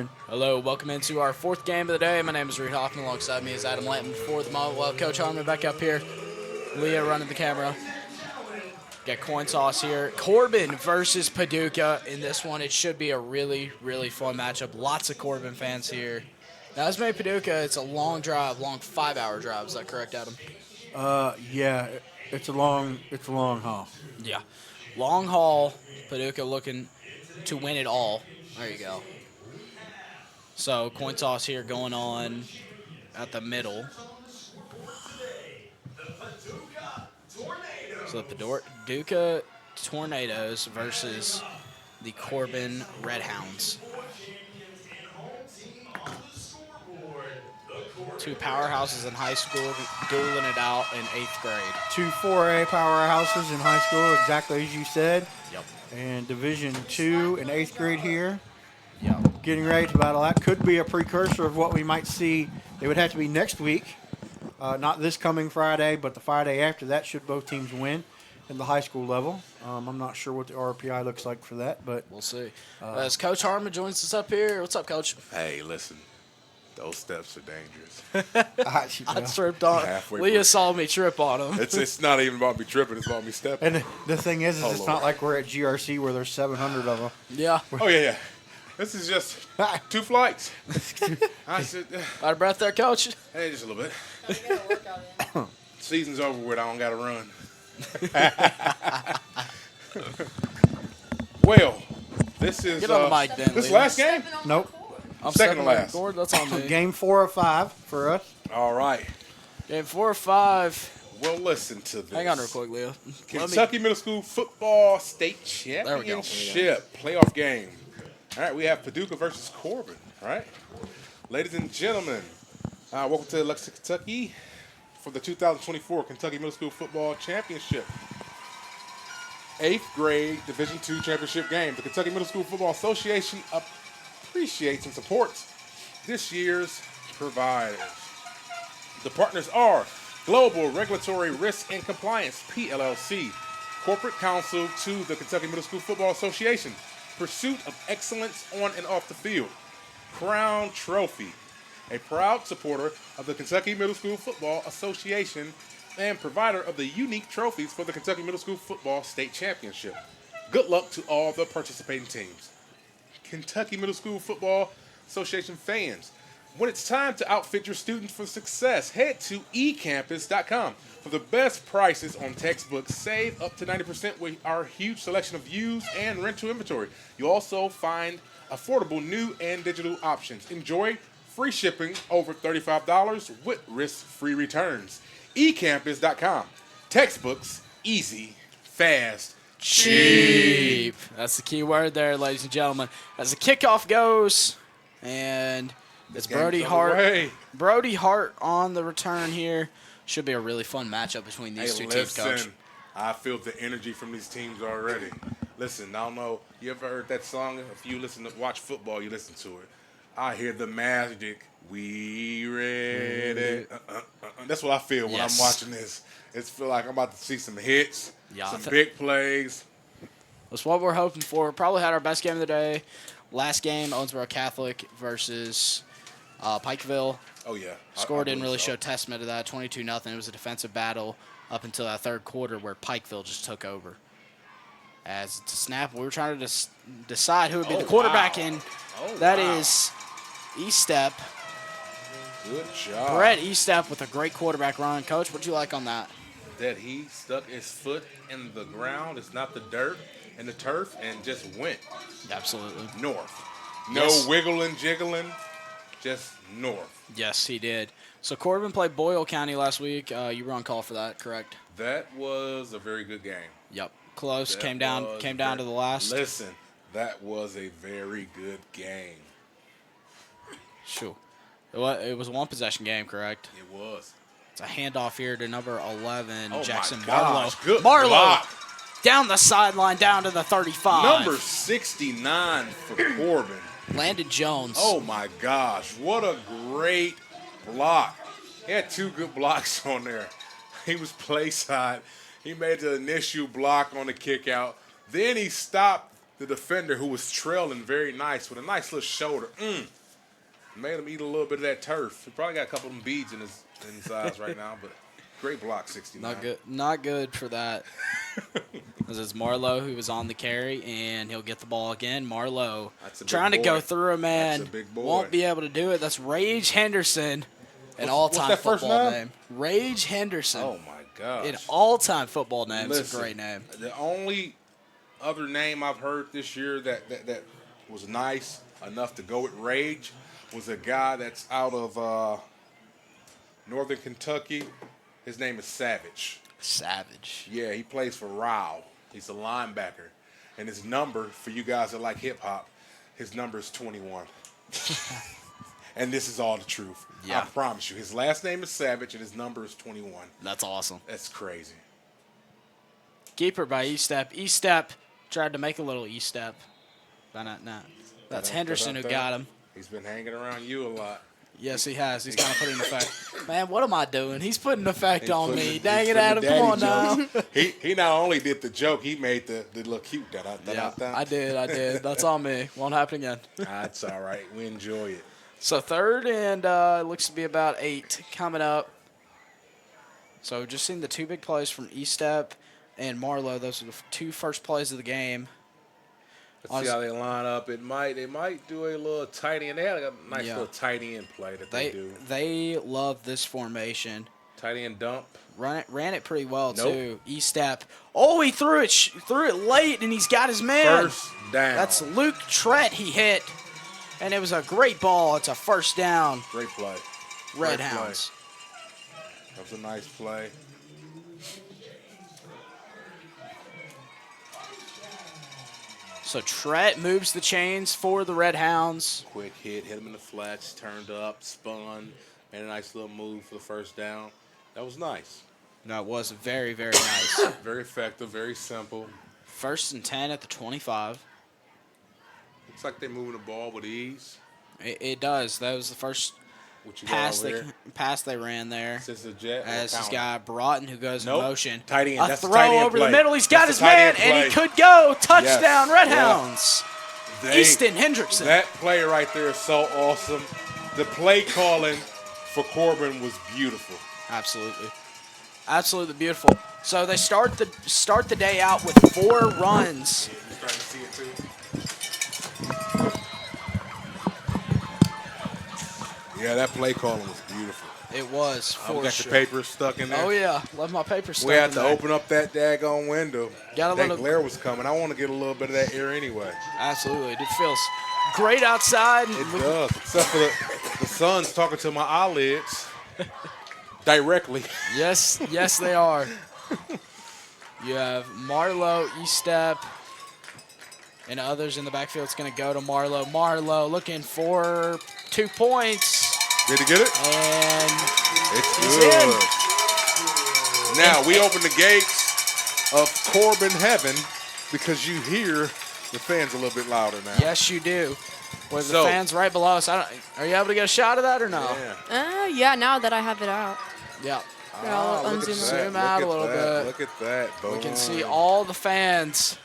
Hello, welcome into our fourth game of the day. My name is Reed Hoffman. Alongside me is Adam Lanton for the model. Well, Coach Harmon back up here. Leah running the camera. Got coin toss here. Corbin versus Paducah. In this one, it should be a really, really fun matchup. Lots of Corbin fans here. Now, as many Paducah, it's a long drive, long 5-hour drive. Is that correct, Adam? Yeah, it's a long haul. Yeah. Long haul. Paducah looking to win it all. There you go. So, coin toss here going on at the middle. So, the Paducah Tornadoes versus the Corbin Red Hounds. Two powerhouses in high school dueling it out in 8th grade. Two 4A powerhouses in high school, exactly as you said. Yep. And Division II in 8th grade here. Yep. Getting ready to battle. That could be a precursor of what we might see. It would have to be next week. Not this coming Friday, but the Friday after that should both teams win in the high school level. I'm not sure what the RPI looks like for that, but We'll see. As Coach Harmon joins us up here. What's up, Coach? Hey, listen, those steps are dangerous. I tripped on. Halfway Leah break. saw me trip on him. It's not even about me tripping; it's about me stepping. and the thing is Oh, it's Lord. not like we're at GRC where there's 700 of them. Yeah. Oh yeah. This is just 2 flights. I said, Out of breath there, Coach? hey, just a little bit. Season's over with. I don't got to run. Well, this is Get on the mic then, this Leah. last game. Nope. I'm Second to stepping on the last. cord. That's on me. Game 4 of 5 for us. All right. Game 4 or 5. Well, listen to this. Hang on real quick, Leah. Kentucky Middle School Football State we go. Championship playoff game. All right, we have Paducah versus Corbin. All right, ladies and gentlemen, welcome to Lexington, Kentucky, for the 2024 Kentucky Middle School Football Championship, 8th grade Division II championship game. The Kentucky Middle School Football Association appreciates and supports this year's providers. The partners are Global Regulatory Risk and Compliance, PLLC, Corporate Counsel to the Kentucky Middle School Football Association, Pursuit of Excellence on and off the field, Crown Trophy, a proud supporter of the Kentucky Middle School Football Association and provider of the unique trophies for the Kentucky Middle School Football State Championship. Good luck to all the participating teams. Kentucky Middle School Football Association fans, when it's time to outfit your students for success, head to ecampus.com for the best prices on textbooks. Save up to 90% with our huge selection of used and rental inventory. You'll also find affordable new and digital options. Enjoy free shipping over $35 with risk-free returns. ecampus.com. Textbooks, easy, fast, Cheap. That's the key word there, ladies and gentlemen. As the kickoff goes, and it's Brody Game's Hart. underway. Brody Hart on the return here. Should be a really fun matchup between these two teams, Coach. I feel the energy from these teams already. Listen, I don't know. You ever heard that song? If you watch football, you listen to it. I hear the magic. We read it. That's what I feel when Yes. I'm watching this. It's feel like I'm about to see some hits, Yeah, some big plays. That's what we're hoping for. Probably had our best game of the day. Last game, Owensboro Catholic versus Pikeville. Oh, yeah. Score didn't believe really so. show testament to that. 22-0. It was a defensive battle up until that third quarter where Pikeville just took over. As to snap, we were trying to decide who would be the quarterback wow. in. Oh, That wow. is Eastep. Good job. Brett Eastep with a great quarterback run. Coach, what'd you like on that? That he stuck his foot in the ground. It's not the dirt and the turf, and just went Absolutely. north. No Yes. wiggling, jiggling, just north. Yes, he did. So Corbin played Boyle County last week. You were on call for that, correct? That was a very good game. Yep. Close. That Came down was to the last. Listen, that was a very good game. Sure. It was a one-possession game, correct? It was. It's a handoff here to number 11, Oh, Jackson my gosh. Marlowe. Good Marlowe block. down the sideline, down to the 35. Number 69 for Corbin. Landon Jones. Oh, my gosh. What a great block. He had 2 good blocks on there. He was play side. He made the initial block on the kick out. Then he stopped the defender who was trailing very nice with a nice little shoulder. Made him eat a little bit of that turf. He probably got a couple of them beads in his eyes right now, but great block, 69. Not good for that. Because it's Marlowe who was on the carry, and he'll get the ball again. Marlowe trying to go through a man. That's a big boy. Won't be able to do it. That's Rage Henderson, an all-time what's that first football name? name. Rage Henderson. Oh, my gosh. An all-time football name. It's a Listen, great name. The only other name I've heard this year that was nice enough to go with Rage was a guy that's out of Northern Kentucky. His name is Savage. Savage. Yeah, he plays for Rao. He's a linebacker. And his number, for you guys that like hip-hop, his number is 21. And this is all the truth. Yeah. I promise you. His last name is Savage, and his number is 21. That's awesome. That's crazy. Keeper by E-Step. E-Step tried to make a little E-Step. Not. That's Henderson who got him. He's been hanging around you a lot. Yes, he has. He's kind of putting an effect. Man, what am I doing? He's putting an effect He's on putting me. the- Dang he's it, putting Adam. the Come on daddy now. jokes. He not only did the joke, he made the little cute Yeah, I did. That's on me. Won't happen again. That's all right. We enjoy it. So third and it looks to be about 8 coming up. So we've just seen the 2 big plays from E-Step and Marlowe. Those are the 2 first plays of the game. Let's see how they line up. They might do a little tight end. They had a nice Yeah. little tight end play that they do. They love this formation. Tight end dump. Ran it pretty well Nope. too. E-Step. Oh, he threw it late, and he's got his man. First down. That's Luke Trett he hit, and it was a great ball. It's a first down. Great play. Red Great play. Hounds. That was a nice play. So Trett moves the chains for the Red Hounds. Quick hit him in the flats, turned up, spun, made a nice little move for the first down. That was nice. No, it was very, very nice. Very effective, very simple. 1st and 10 at the 25. Looks like they're moving the ball with ease. It does. That was the first What you got pass over there? they ran there. Since the jet. As he's got Broughton who goes Nope. in motion. Tight end. A That's the throw tight end over the play. middle. He's got That's his the tight man, end and he play. could go. Touchdown, Yes. Red Yeah. Hounds. They- Easton Hendrickson. That play right there is so awesome. The play calling for Corbin was beautiful. Absolutely. Absolutely beautiful. So they start the day out with 4 runs. You're starting to see it too. Yeah, that play calling was beautiful. It was I for got sure. your papers stuck in there. Oh yeah, love my paper stuff. We had in to there. open up that daggone window. Got a That little- glare was coming. I want to get a little bit of that air anyway. Absolutely, it feels great outside. It does, except for the sun's talking to my eyelids directly. Yes, they are. You have Marlowe, E-Step, and others in the backfield. It's going to go to Marlowe. Marlowe looking for 2 points, Did he get it? and It's He's good. in. Now we open the gates of Corbin heaven because you hear the fans a little bit louder now. yes, you do. With the So- fans right below us. Are you able to get a shot of that or no? Yeah. Yeah, now that I have it out. Yeah. Here, I'll look at unzoom that. it. Zoom out a Look little at that. bit. Look at that. Boom. We can see all the fans.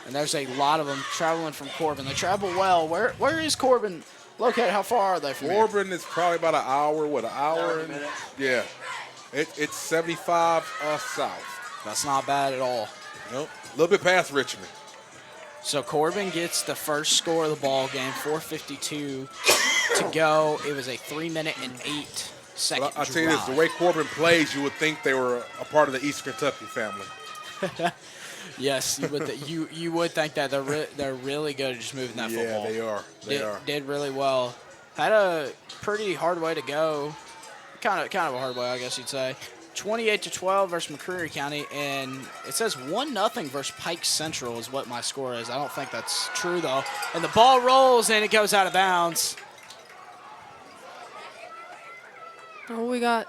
And there's a lot of them traveling from Corbin. They travel well. Where is Corbin located? How far are they from here? Corbin is probably about an hour. What, an hour? And, yeah. It's 75 south. That's not bad at all. Nope. A little bit past Richmond. So Corbin gets the first score of the ball game, 4:52 to go. It was a 3-minute and 8-second Well, I'll tell you this, the drive. way Corbin plays, you would think they were a part of the East Kentucky family. Yes, you would think that they're really good at just moving that Yeah, football. they are. They are. Did really well. Had a pretty hard way to go. Kind of a hard way, I guess you'd say. 28-12 versus McCreary County, and it says 1-0 versus Pike Central is what my score is. I don't think that's true though. And the ball rolls and it goes out of bounds. Oh, we got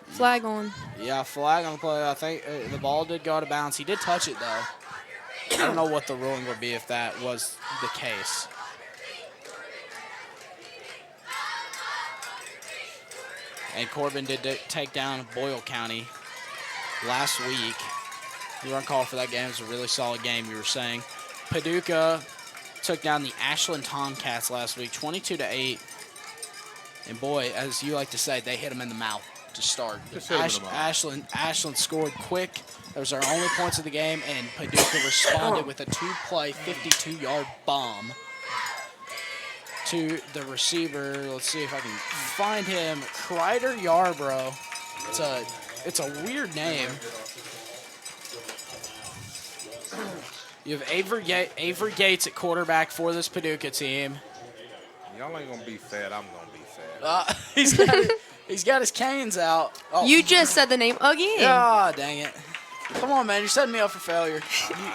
flag on. Yeah, flag on the play. I think the ball did go out of bounds. He did touch it though. I don't know what the ruling would be if that was the case. And Corbin did take down Boyle County last week. The run call for that game was a really solid game, you were saying. Paducah took down the Ashland Tomcats last week, 22-8. And boy, as you like to say, they hit them in the mouth to start. Just hit 'em in the mouth. Ashland scored quick. Those are our only points of the game, and Paducah responded with a 2-play, 52-yard bomb to the receiver. Let's see if I can find him. Kreider Yarbrough. It's a weird name. You have Avery Gates at quarterback for this Paducah team. Y'all ain't gonna be fat. I'm gonna be fat. He's got his canes out. Oh. You just said the name again. Ah, dang it. Come on, man. You're setting me up for failure.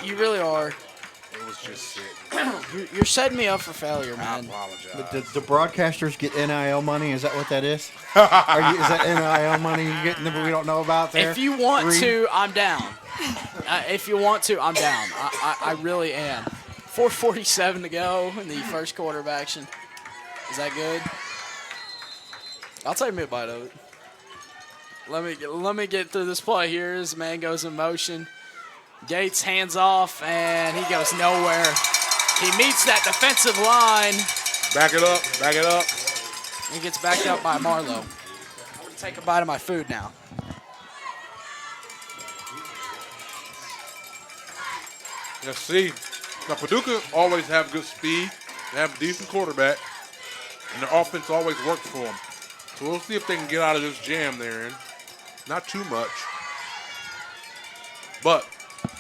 You really are. It was just sitting. You're setting me up for failure, I man. apologize. The broadcasters get NIL money. Is that what that is? Is that NIL money you getting that we don't know about there? If you want to, I'm down. If you want to, I'm down. I really am. 4:47 to go in the first quarter of action. Is that good? I'll take me a bite of it. Let me get through this play here. This man goes in motion. Gates hands off, and he goes nowhere. He meets that defensive line. Back it up. Back it up. He gets backed up by Marlowe. I'm going to take a bite of my food now. Let's see. Now, Paducah always have good speed. They have a decent quarterback. And their offense always works for them. So we'll see if they can get out of this jam they're in. Not too much. But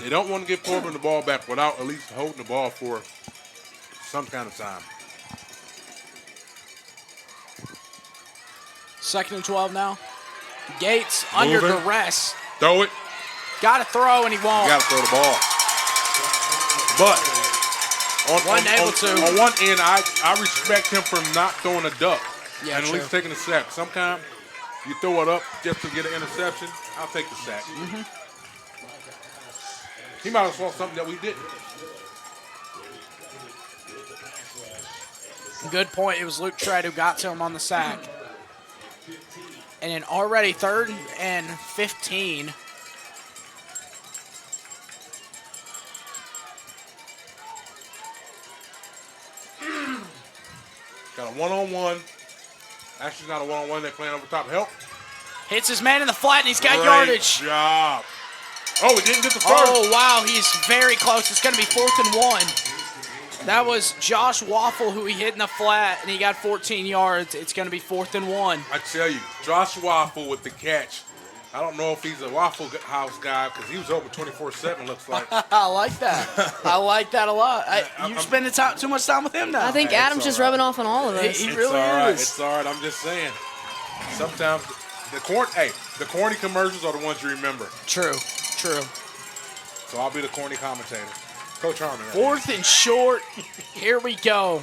they don't want to give Corbin the ball back without at least holding the ball for some kind of time. 2nd and 12 now. Gates under Moving. duress. Throw it. Got to throw, and he won't. You got to throw the ball. But on one end, I respect him for not throwing a duck Yeah, and at true. least taking a sack. Sometimes you throw it up just to get an interception. I'll take the sack. Mm-hmm. He might have saw something that we didn't. Good point. It was Luke Tread who got to him on the sack. And then already 3rd and 15. Got a one-on-one. Actually, not a one-on-one. They're playing over top. Help. Hits his man in the flat, and he's got Great yardage. job. Oh, he didn't get the first. Oh, wow. He's very close. It's going to be 4th and 1. That was Josh Waffle who he hit in the flat, and he got 14 yards. It's going to be 4th and 1. I tell you, Josh Waffle with the catch. I don't know if he's a Waffle House guy because he was open 24/7, looks like. I like that. I like that a lot. You're spending too much time with him now. I think Adam's just rubbing off on all of us. He It's really all right. is. It's all right. I'm just saying. Sometimes the corny commercials are the ones you remember. True. So I'll be the corny commentator. Coach Harmon. 4th and short. Here we go.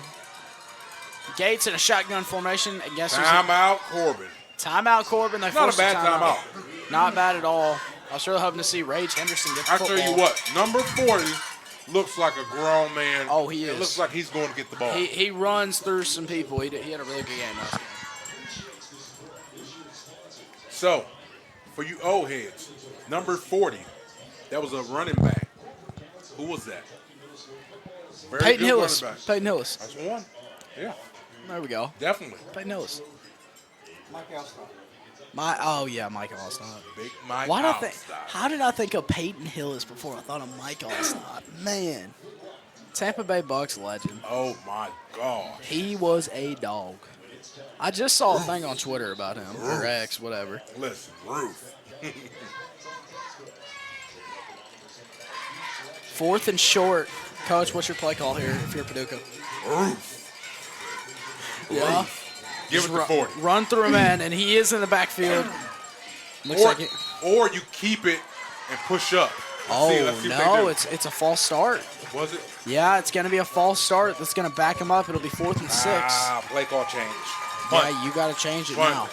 Gates in a shotgun formation. And guess who's Timeout, Corbin. Timeout, Corbin. They Not a forced bad timeout. timeout. Not bad at all. I was really hoping to see Rage Henderson get the I football. tell you what, number 40 looks like a grown man. Oh, he It is. looks like he's going to get the ball. He runs through some people. He had a really good game last game. So, for you old heads, number 40, that was a running back. Who was that? Very Peyton good Hillis. running back. Peyton Hillis. That's one. Yeah, There we go. definitely. Peyton Hillis. Mike Alstott. Mike Alstott. Big Mike Why did I Alstott. think? How did I think of Peyton Hillis before I thought of Mike Alstott? Man, Tampa Bay Bucks legend. Oh, my gosh. He was a dog. I just saw a thing on Twitter about him, or X, whatever. Listen, Ruth. 4th and short. Coach, what's your play call here if you're Paducah? Ruth. Yeah. Give it to 40. Run through a man, and he is in the backfield. Looks Or, like it. or you keep it and push up. Let's see what they No, do. it's a false start. Was it? Yeah, it's going to be a false start. That's going to back him up. It'll be 4th and 6. Play call change. Punt. Yeah, you got to change it Punt. now.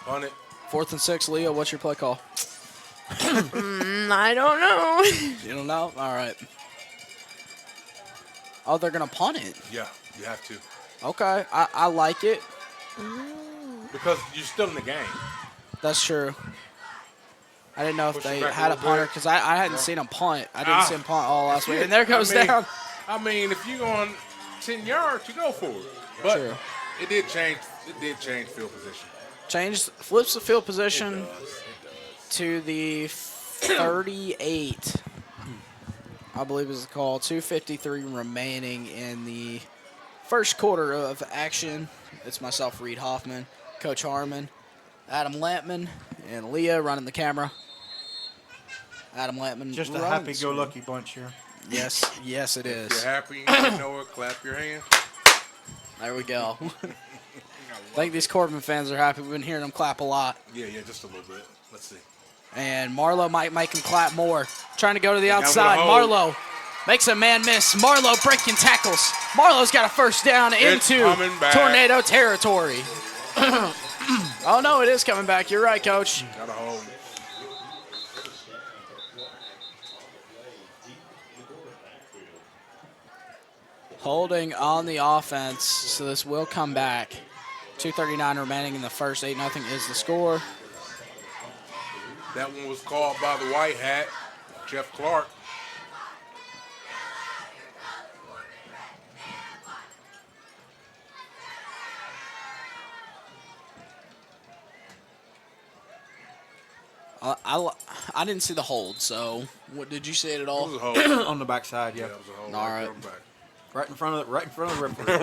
Punt it. 4th and 6, Leah, what's your play call? I don't know. You don't know? All right. Oh, they're going to punt it. Yeah, you have to. Okay, I like it. because you're still in the game. That's true. I didn't know if Push it they back a had a little punter bit. because I hadn't seen him punt. I didn't see him punt all last week. And there goes down. I mean, if you're going 10 yards, you go for it. But True. it did change. It did change field position. Flips the field It position does. to the 38. I believe is the call. 2:53 remaining in the first quarter of action. It's myself, Reed Hoffman, Coach Harmon, Adam Lampman, and Leah running the camera. Adam Lampman. Just a running the happy-go-lucky bunch here. screen. Yes, it If is. you're happy, you know it. Clap your hands. There we go. I think these Corbin fans are happy. We've been hearing them clap a lot. Yeah, just a little bit. Let's see. And Marlowe might make him clap more. Trying to go to the with a outside. hold. Marlowe makes a man miss. Marlowe breaking tackles. Marlowe's got a first down It's into coming back. tornado territory. Oh, no, it is coming back. You're right, Coach. Got a hold. Holding on the offense, so this will come back. 2:39 remaining in the first. 8-0 is the score. That one was called by the white hat, Jeff Clark. I didn't see the hold, so what did you see it at It all? was a hold. On the backside, Yeah, yeah. it was a hold. All right. Right in front of the referee.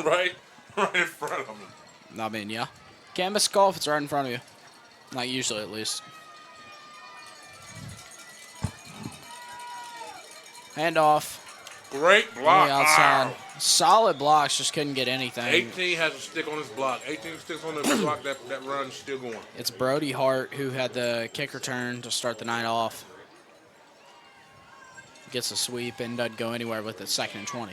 right in front of him. I mean, yeah. Can't miss a call if it's right in front of you. Not usually, at least. Handoff. Great On block. the outside. Ow. Solid blocks, just couldn't get anything. 18 has a stick on his block. 18 sticks on the block. That run's still going. It's Brody Hart who had the kick return to start the night off. Gets a sweep and doesn't go anywhere with it. 2nd and 20.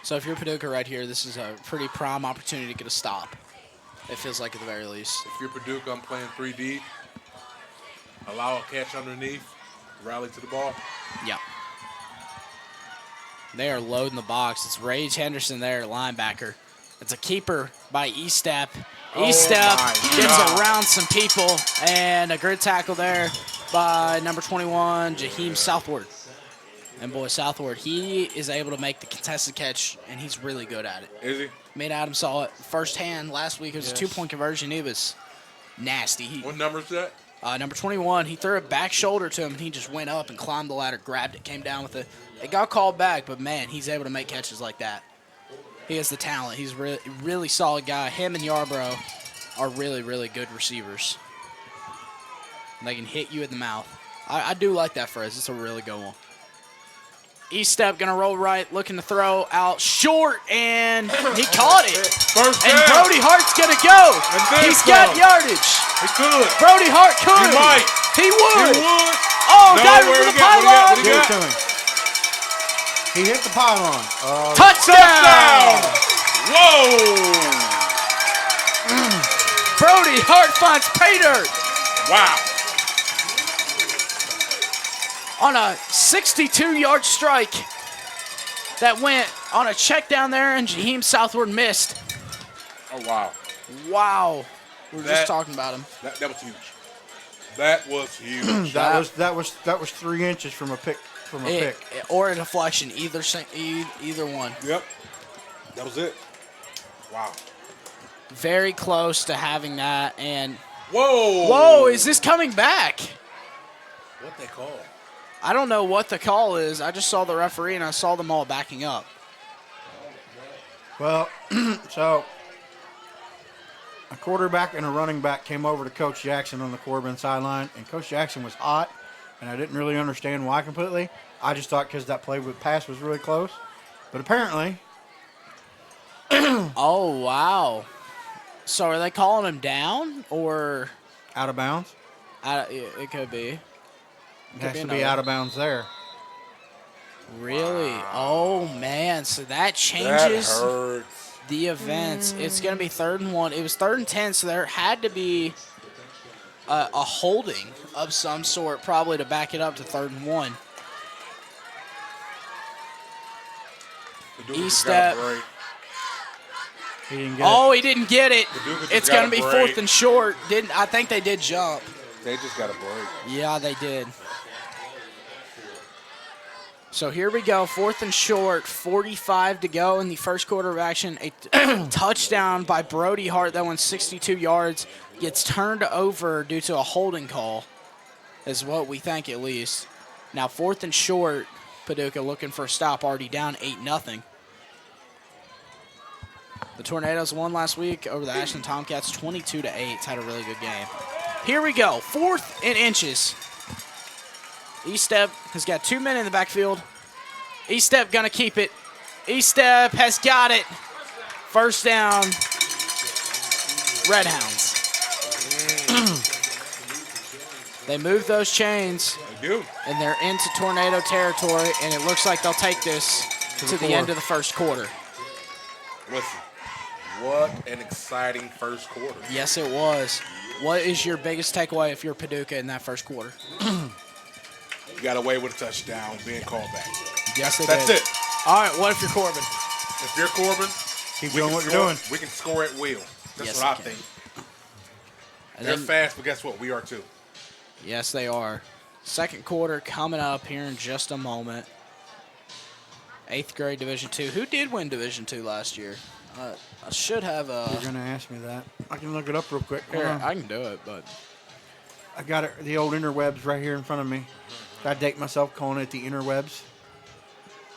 So if you're Paducah right here, this is a pretty prime opportunity to get a stop. It feels like at the very least. If you're Paducah, I'm playing 3 deep. Allow a catch underneath. Rally to the ball. Yeah. They are loading the box. It's Rage Henderson there, linebacker. It's a keeper by Estep. Estep my gets God. around some people, and a good tackle there by number 21, Jaheim Southward. And boy, Southward, he is able to make the contested catch, and he's really good at it. Is he? Me and Adam saw it firsthand last week. It was a 2-point conversion. It was nasty. What number is that? Number 21, he threw it back shoulder to him, and he just went up and climbed the ladder, grabbed it, came down with it. It got called back, but, man, he's able to make catches like that. He has the talent. He's really, really solid guy. Him and Yarbrough are really, really good receivers. They can hit you in the mouth. I do like that phrase. It's a really good one. Estep going to roll right, looking to throw out short, and he caught it. First And down. Brody Hart's going to go. And then He's got some. yardage. He could. Brody Hart could. He might. He would. He would. Oh, No, got him where for we the got- we got- pylon. we Give it got- to him. He hit the pylon. Touchdown. Whoa! Brody Hart finds pay dirt Wow. on a 62-yard strike that went on a check down there, and Jaheim Southward missed. Oh, wow. Wow. We were That- just talking about him. That was huge. That was huge. That was 3 inches from a pick. Or a deflection, either one. Yep. That was it. Wow. Very close to having that, and Whoa. is this coming back? What they call? I don't know what the call is. I just saw the referee, and I saw them all backing up. Well, so a quarterback and a running back came over to Coach Jackson on the Corbin sideline, and Coach Jackson was hot, and I didn't really understand why completely. I just thought because that play with pass was really close. But apparently, Oh, wow. So are they calling him down, or out of bounds. it could be. It has be to be another. out of bounds there. Really? Oh, man. So that That changes hurts. the events. It's going to be 3rd and 1. It was 3rd and 10, so there had to be a holding of some sort, probably to back it up to 3rd and 1. Paducah just E-step. got a break. He didn't get Oh, he didn't get it. Paducah just It's got going to a be break. 4th and short. I think they did jump. They just got a break. Yeah, they did. So here we go, 4th and short, 45 to go in the first quarter of action. A touchdown by Brody Hart that went 62 yards. Gets turned over due to a holding call, is what we think at least. Now 4th and short, Paducah looking for a stop, already down 8-0. The Tornadoes won last week over the Ashland Tomcats 22-8. It's had a really good game. Here we go, 4th and inches. E-Step has got 2 men in the backfield. E-Step gonna keep it. E-Step has got it. First down, Redhounds. They move those chains, They do. and they're into Tornado territory, and it looks like they'll take this to the end of the first quarter. Listen, what an exciting first quarter. Yes, it was. What is your biggest takeaway if you're Paducah in that first quarter? You got away with a touchdown being called back. Yes, they That's did. it. All right, what if you're Corbin? If you're Corbin, Keep we doing can what you're score- doing. We can score at will. That's Yes, what I we can. think. And They're then- fast, but guess what? We are too. Yes, they are. Second quarter coming up here in just a moment. 8th grade Division II. Who did win Division II last year? I should have You're a. going to ask me that. I can look it up real quick. Hold Here, on. I can do it, but I got it, the old interwebs right here in front of me. I date myself calling it the interwebs.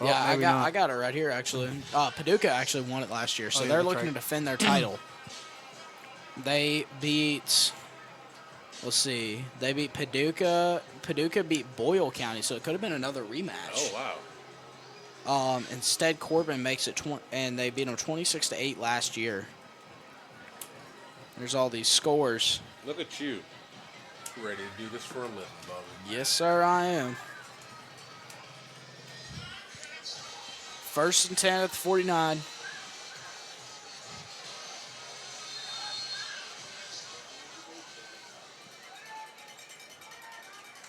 Oh, yeah, maybe not. I got it right here actually. Paducah actually won it last year, so yeah, they're that's looking right. to defend their title. They beat. Let's see. They beat Paducah. Paducah beat Boyle County, so it could have been another rematch. wow. Instead, Corbin makes it, and they beat them 26-8 last year. There's all these scores. Look at you. Ready to do this for a living, Bubba. Yes, sir, I am. 1st and 10 at the 49.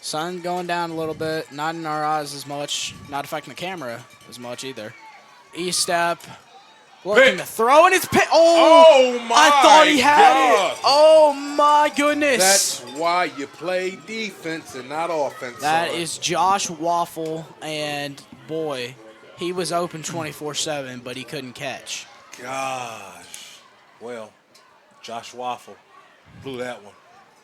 Sun going down a little bit, not in our eyes as much, not affecting the camera as much either. E-step, looking Pick. to throw, and it's pick. Oh, my I thought he had God. it. Oh my goodness. That's why you play defense and not offense. That son. is Josh Waffle, and boy, he was open 24/7, but he couldn't catch. Gosh. Well, Josh Waffle blew that one.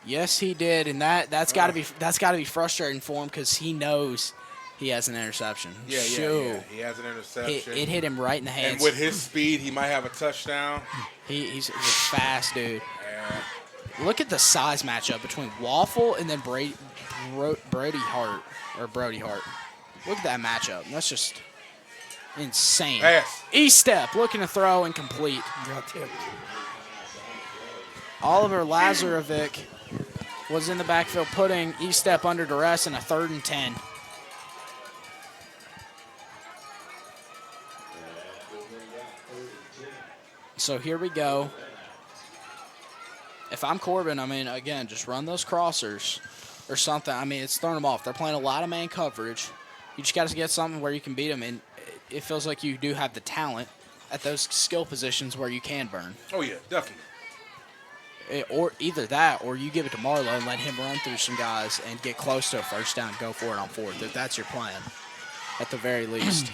Yes, he did, and that's got to be frustrating for him because he knows he has an interception. Yeah. He has an interception. It hit him right in the hands. And with his speed, he might have a touchdown. He's a fast dude. Yeah. Look at the size matchup between Waffle and then Brody Hart. Look at that matchup. That's just insane. Pass. E-step looking to throw and complete. Got tipped. Oliver Lazarevic was in the backfield putting E-step under duress in a 3rd and 10. So here we go. If I'm Corbin, I mean, again, just run those crossers or something. I mean, it's throwing them off. They're playing a lot of man coverage. You just got to get something where you can beat them, and it feels like you do have the talent at those skill positions where you can burn. Oh, yeah, definitely. Or either that, or you give it to Marlowe and let him run through some guys and get close to a first down, go for it on 4th, if that's your plan, at the very least.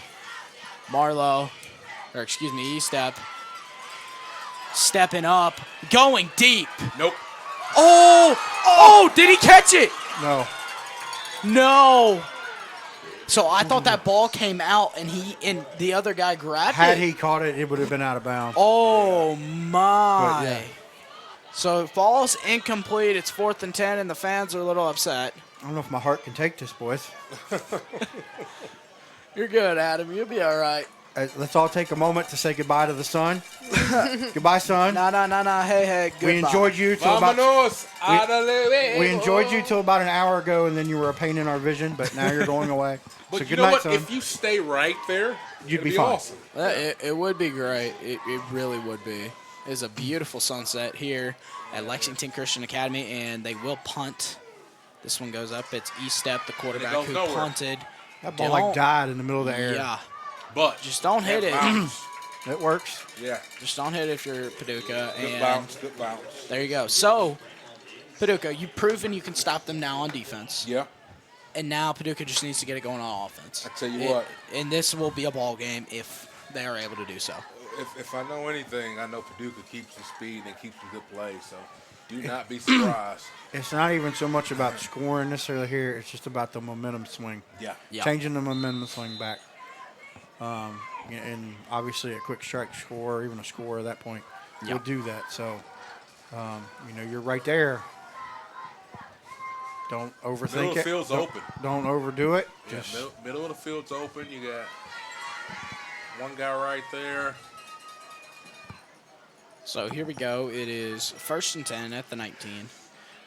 E-step, stepping up, going deep. Nope. Oh, did he catch it? No. No. So I thought that ball came out and the other guy grabbed Had it. he caught it, it would have been out of bounds. Oh, my. But, yeah. So it falls incomplete. It's 4th and 10, and the fans are a little upset. I don't know if my heart can take this, boys. You're good, Adam. You'll be all right. Let's all take a moment to say goodbye to the sun. Goodbye, son. No. Hey, goodbye. We enjoyed you till about Vámonos a la luego. we enjoyed you till about an hour ago, and then you were a pain in our vision. But now you're going away. But so you good know night, what? son. If you stay right there, You'd it'd be fine. awesome. It would be great. It really would be. It's a beautiful sunset here at Lexington Christian Academy, and they will punt. This one goes up. It's E-step, the quarterback goes who nowhere. punted. That ball like died in the middle of the air. Yeah. but Just don't hit it. bounce. It works. Yeah, Just don't hit it if you're Paducah. good And bounce, good bounce. there you go. So, Paducah, you've proven you can stop them now on defense. Yeah, And now Paducah just needs to get it going on offense. I tell you what. And this will be a ball game if they are able to do so. If I know anything, I know Paducah keeps some speed and keeps some good plays. So do not be surprised. It's not even so much about scoring necessarily here. It's just about the momentum swing. Yeah. Yeah. Changing the momentum swing back. And obviously a quick strike score, or even a score at that point, Yeah. will do that. So, you're right there. Don't overthink Middle of the it. field's open. Don't overdo it. Yeah, Just middle of the field's open. You got one guy right there. So here we go. It is 1st and 10 at the 19.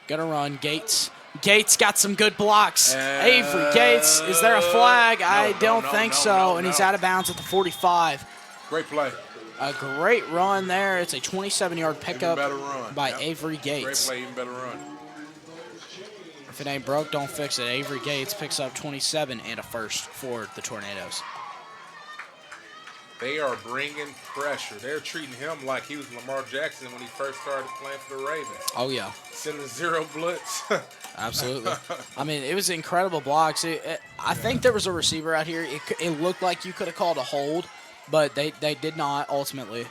Gonna run Gates. Gates got some good blocks. Avery Gates. Is there a flag? I don't think so. And he's out of bounds at the 45. Great play. A great run there. It's a 27-yard pickup better run. by Yep. Avery Great Gates. play, even better run. If it ain't broke, don't fix it. Avery Gates picks up 27 and a first for the Tornadoes. They are bringing pressure. They're treating him like he was Lamar Jackson when he first started playing for the Ravens. Oh, yeah. Sending zero blitz. Absolutely. I mean, it was incredible blocks. I think there was a receiver out here. It looked like you could have called a hold, but they did not ultimately.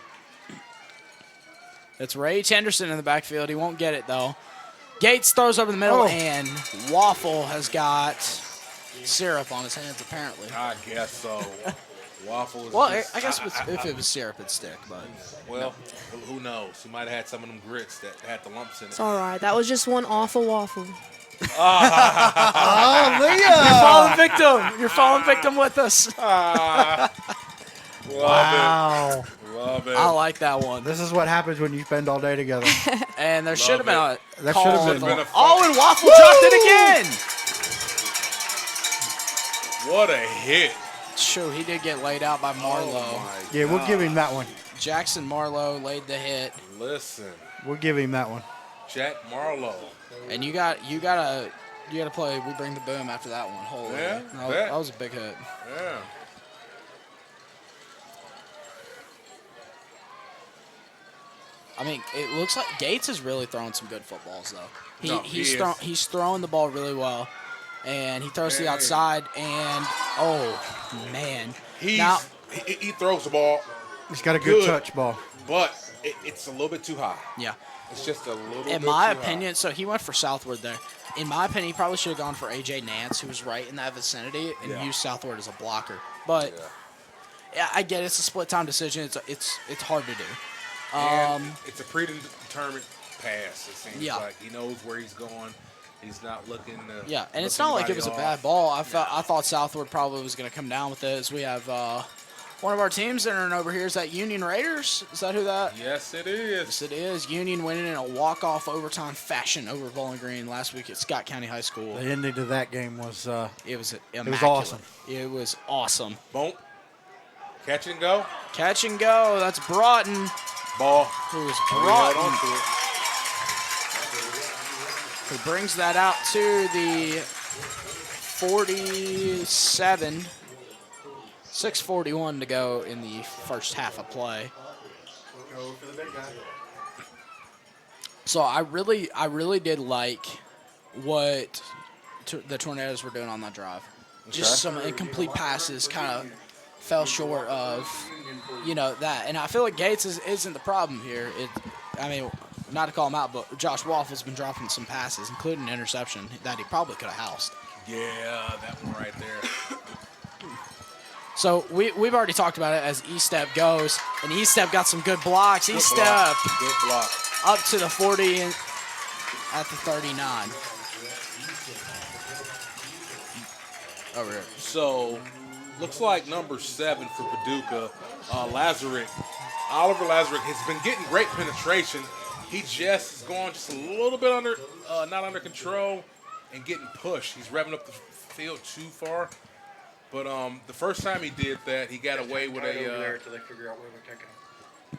It's Rage Henderson in the backfield. He won't get it, though. Gates throws over the middle, and Waffle has got syrup on his hands, apparently. I guess so. Waffle is Well, just, I guess if it was syrup, it'd stick, but. well, who knows? He might have had some of them grits that had the lumps in it. It's all right. That was just one awful waffle. oh, Leah! You're falling victim. You're falling victim with us. Love Wow. it. Love it. I like that one. This is what happens when you spend all day together. And there should have been a That call. should have on been. the- Been a Oh, and Waffle dropped it again. What a hit. Shoot, he did get laid out by Marlowe. Oh my Yeah, we'll give him that one. Jackson Marlowe laid the hit, Listen, We'll give him that one. Jack Marlowe. and you gotta play. We bring the boom after that one. Holy, Yeah, that bet. was a big hit. Yeah. I mean, it looks like Gates is really throwing some good footballs though. He's throwing the ball really well, and he throws to the outside. And oh man, He throws the ball, He's got a good Good. touch ball. but it's a little bit too high. yeah. It's just a little bit In too my high. opinion, so he went for Southward there. In my opinion, he probably should have gone for A.J. Nance, who was right in that vicinity, and Yeah. used Southward as a blocker. But yeah, I get it. It's a split-time decision. It's hard to do. And it's a predetermined pass, it seems Yeah. like. He knows where he's going. He's not looking to Yeah, and it's look not like it anybody was a off. bad ball. I thought Southward probably was going to come down with it. As we have one of our teams entering over here. Is that Union Raiders? Is that who that? Yes, it is. Yes, it is. Union winning in a walk-off overtime fashion over Bowling Green last week at Scott County High School. The ending to that game was It was awesome. It was awesome. Boom. Catch and go. Catch and go. That's Broughton. Ball. Who is He held Broughton? on to it. Who brings that out to the 47. 6:41 to go in the first half of play. So I really did like what the Tornadoes were doing on that drive. Just some incomplete passes kind of fell short of, that. And I feel like Gates isn't the problem here. Not to call him out, but Josh Waffle's been dropping some passes, including an interception that he probably could have housed. Yeah, that one right there. So we've already talked about it as E-Step goes, and E-Step got some good blocks. E-Step Good block. up to the 40 and at the 39. Over here. So, looks like number 7 for Paducah, Oliver Lazarick has been getting great penetration. He just is going just a little bit not under control and getting pushed. He's revving up the field too far. But the first time he did that, he got away with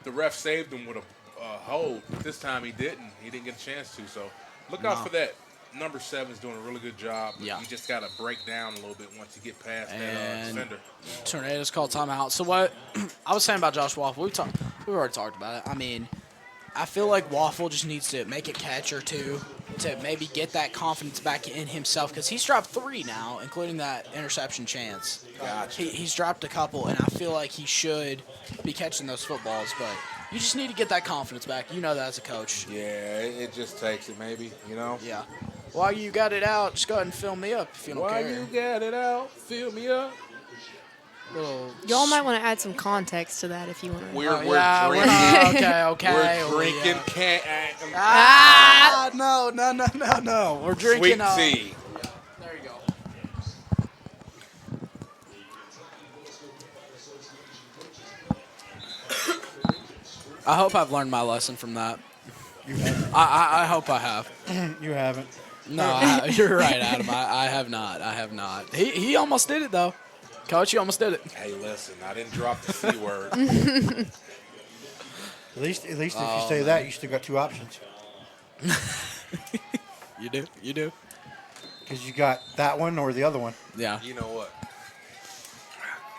the ref saved him with a hold. But this time he didn't. He didn't get a chance to. So look out for that. number 7 is doing a really good job. But Yeah. you just got to break down a little bit once you get past that And defender. Tornadoes called timeout. So what I was saying about Josh Waffle, we've already talked about it. I mean, I feel like Waffle just needs to make a catch or two to maybe get that confidence back in himself because he's dropped 3 now, including that interception chance. Gotcha. He's dropped a couple, and I feel like he should be catching those footballs, but you just need to get that confidence back. You know that as a coach. Yeah, it just takes it, maybe, you know? Yeah. While you got it out, just go ahead and fill me up if you don't While care. you got it out, fill me up. Little Y'all might want to add some context to that if you want to. We're we're drinking. okay. We're drinking No. We're drinking sweet tea. There you go. I hope I've learned my lesson from that. You haven't. I hope I have. You haven't. No, you're right, Adam. I have not. I have not. He almost did it, though. Coach, you almost did it. Hey, listen, I didn't drop the C word. At least if you say that, you still got 2 options. You do. Because you got that one or the other one. Yeah. You know what?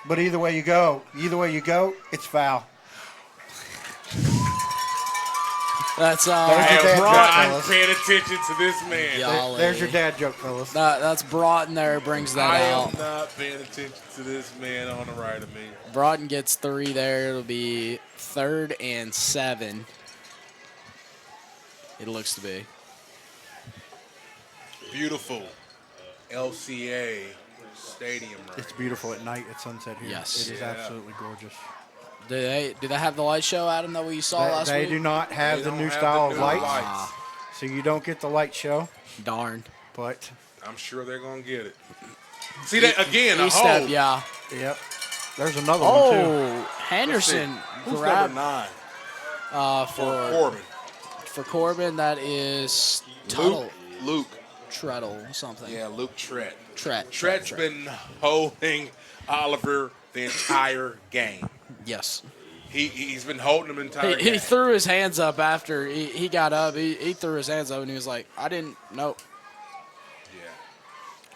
But either way you go, it's foul. That's There's I your am dad brought. joke, not fellas. paying attention to this man. Yeah. There's your dad joke, fellas. That's Broughton there. Brings that I out. am not paying attention to this man on the right of me. Broughton gets 3 there. It'll be 3rd and 7. It looks to be. Beautiful LCA stadium right It's beautiful at night at sunset here. Yes. It is Yeah. absolutely gorgeous. Do they have the light show, Adam, that we saw last They week? do not have They the don't new have style the of new lights, lights. so you don't get the light show. Darn. But I'm sure they're going to get it. See that again, a E-step, hole. yeah. yep, there's another one too. Oh, Henderson Who's grabbed number 9? for Corbin. Corbin. That is Tuttle. Luke. Treadle, something. Yeah, Luke Tret. Tret. Tret's been holding Oliver the entire game. Yes. He's been holding him the entire He game. threw his hands up after he got up. He threw his hands up and he was like, I didn't, nope.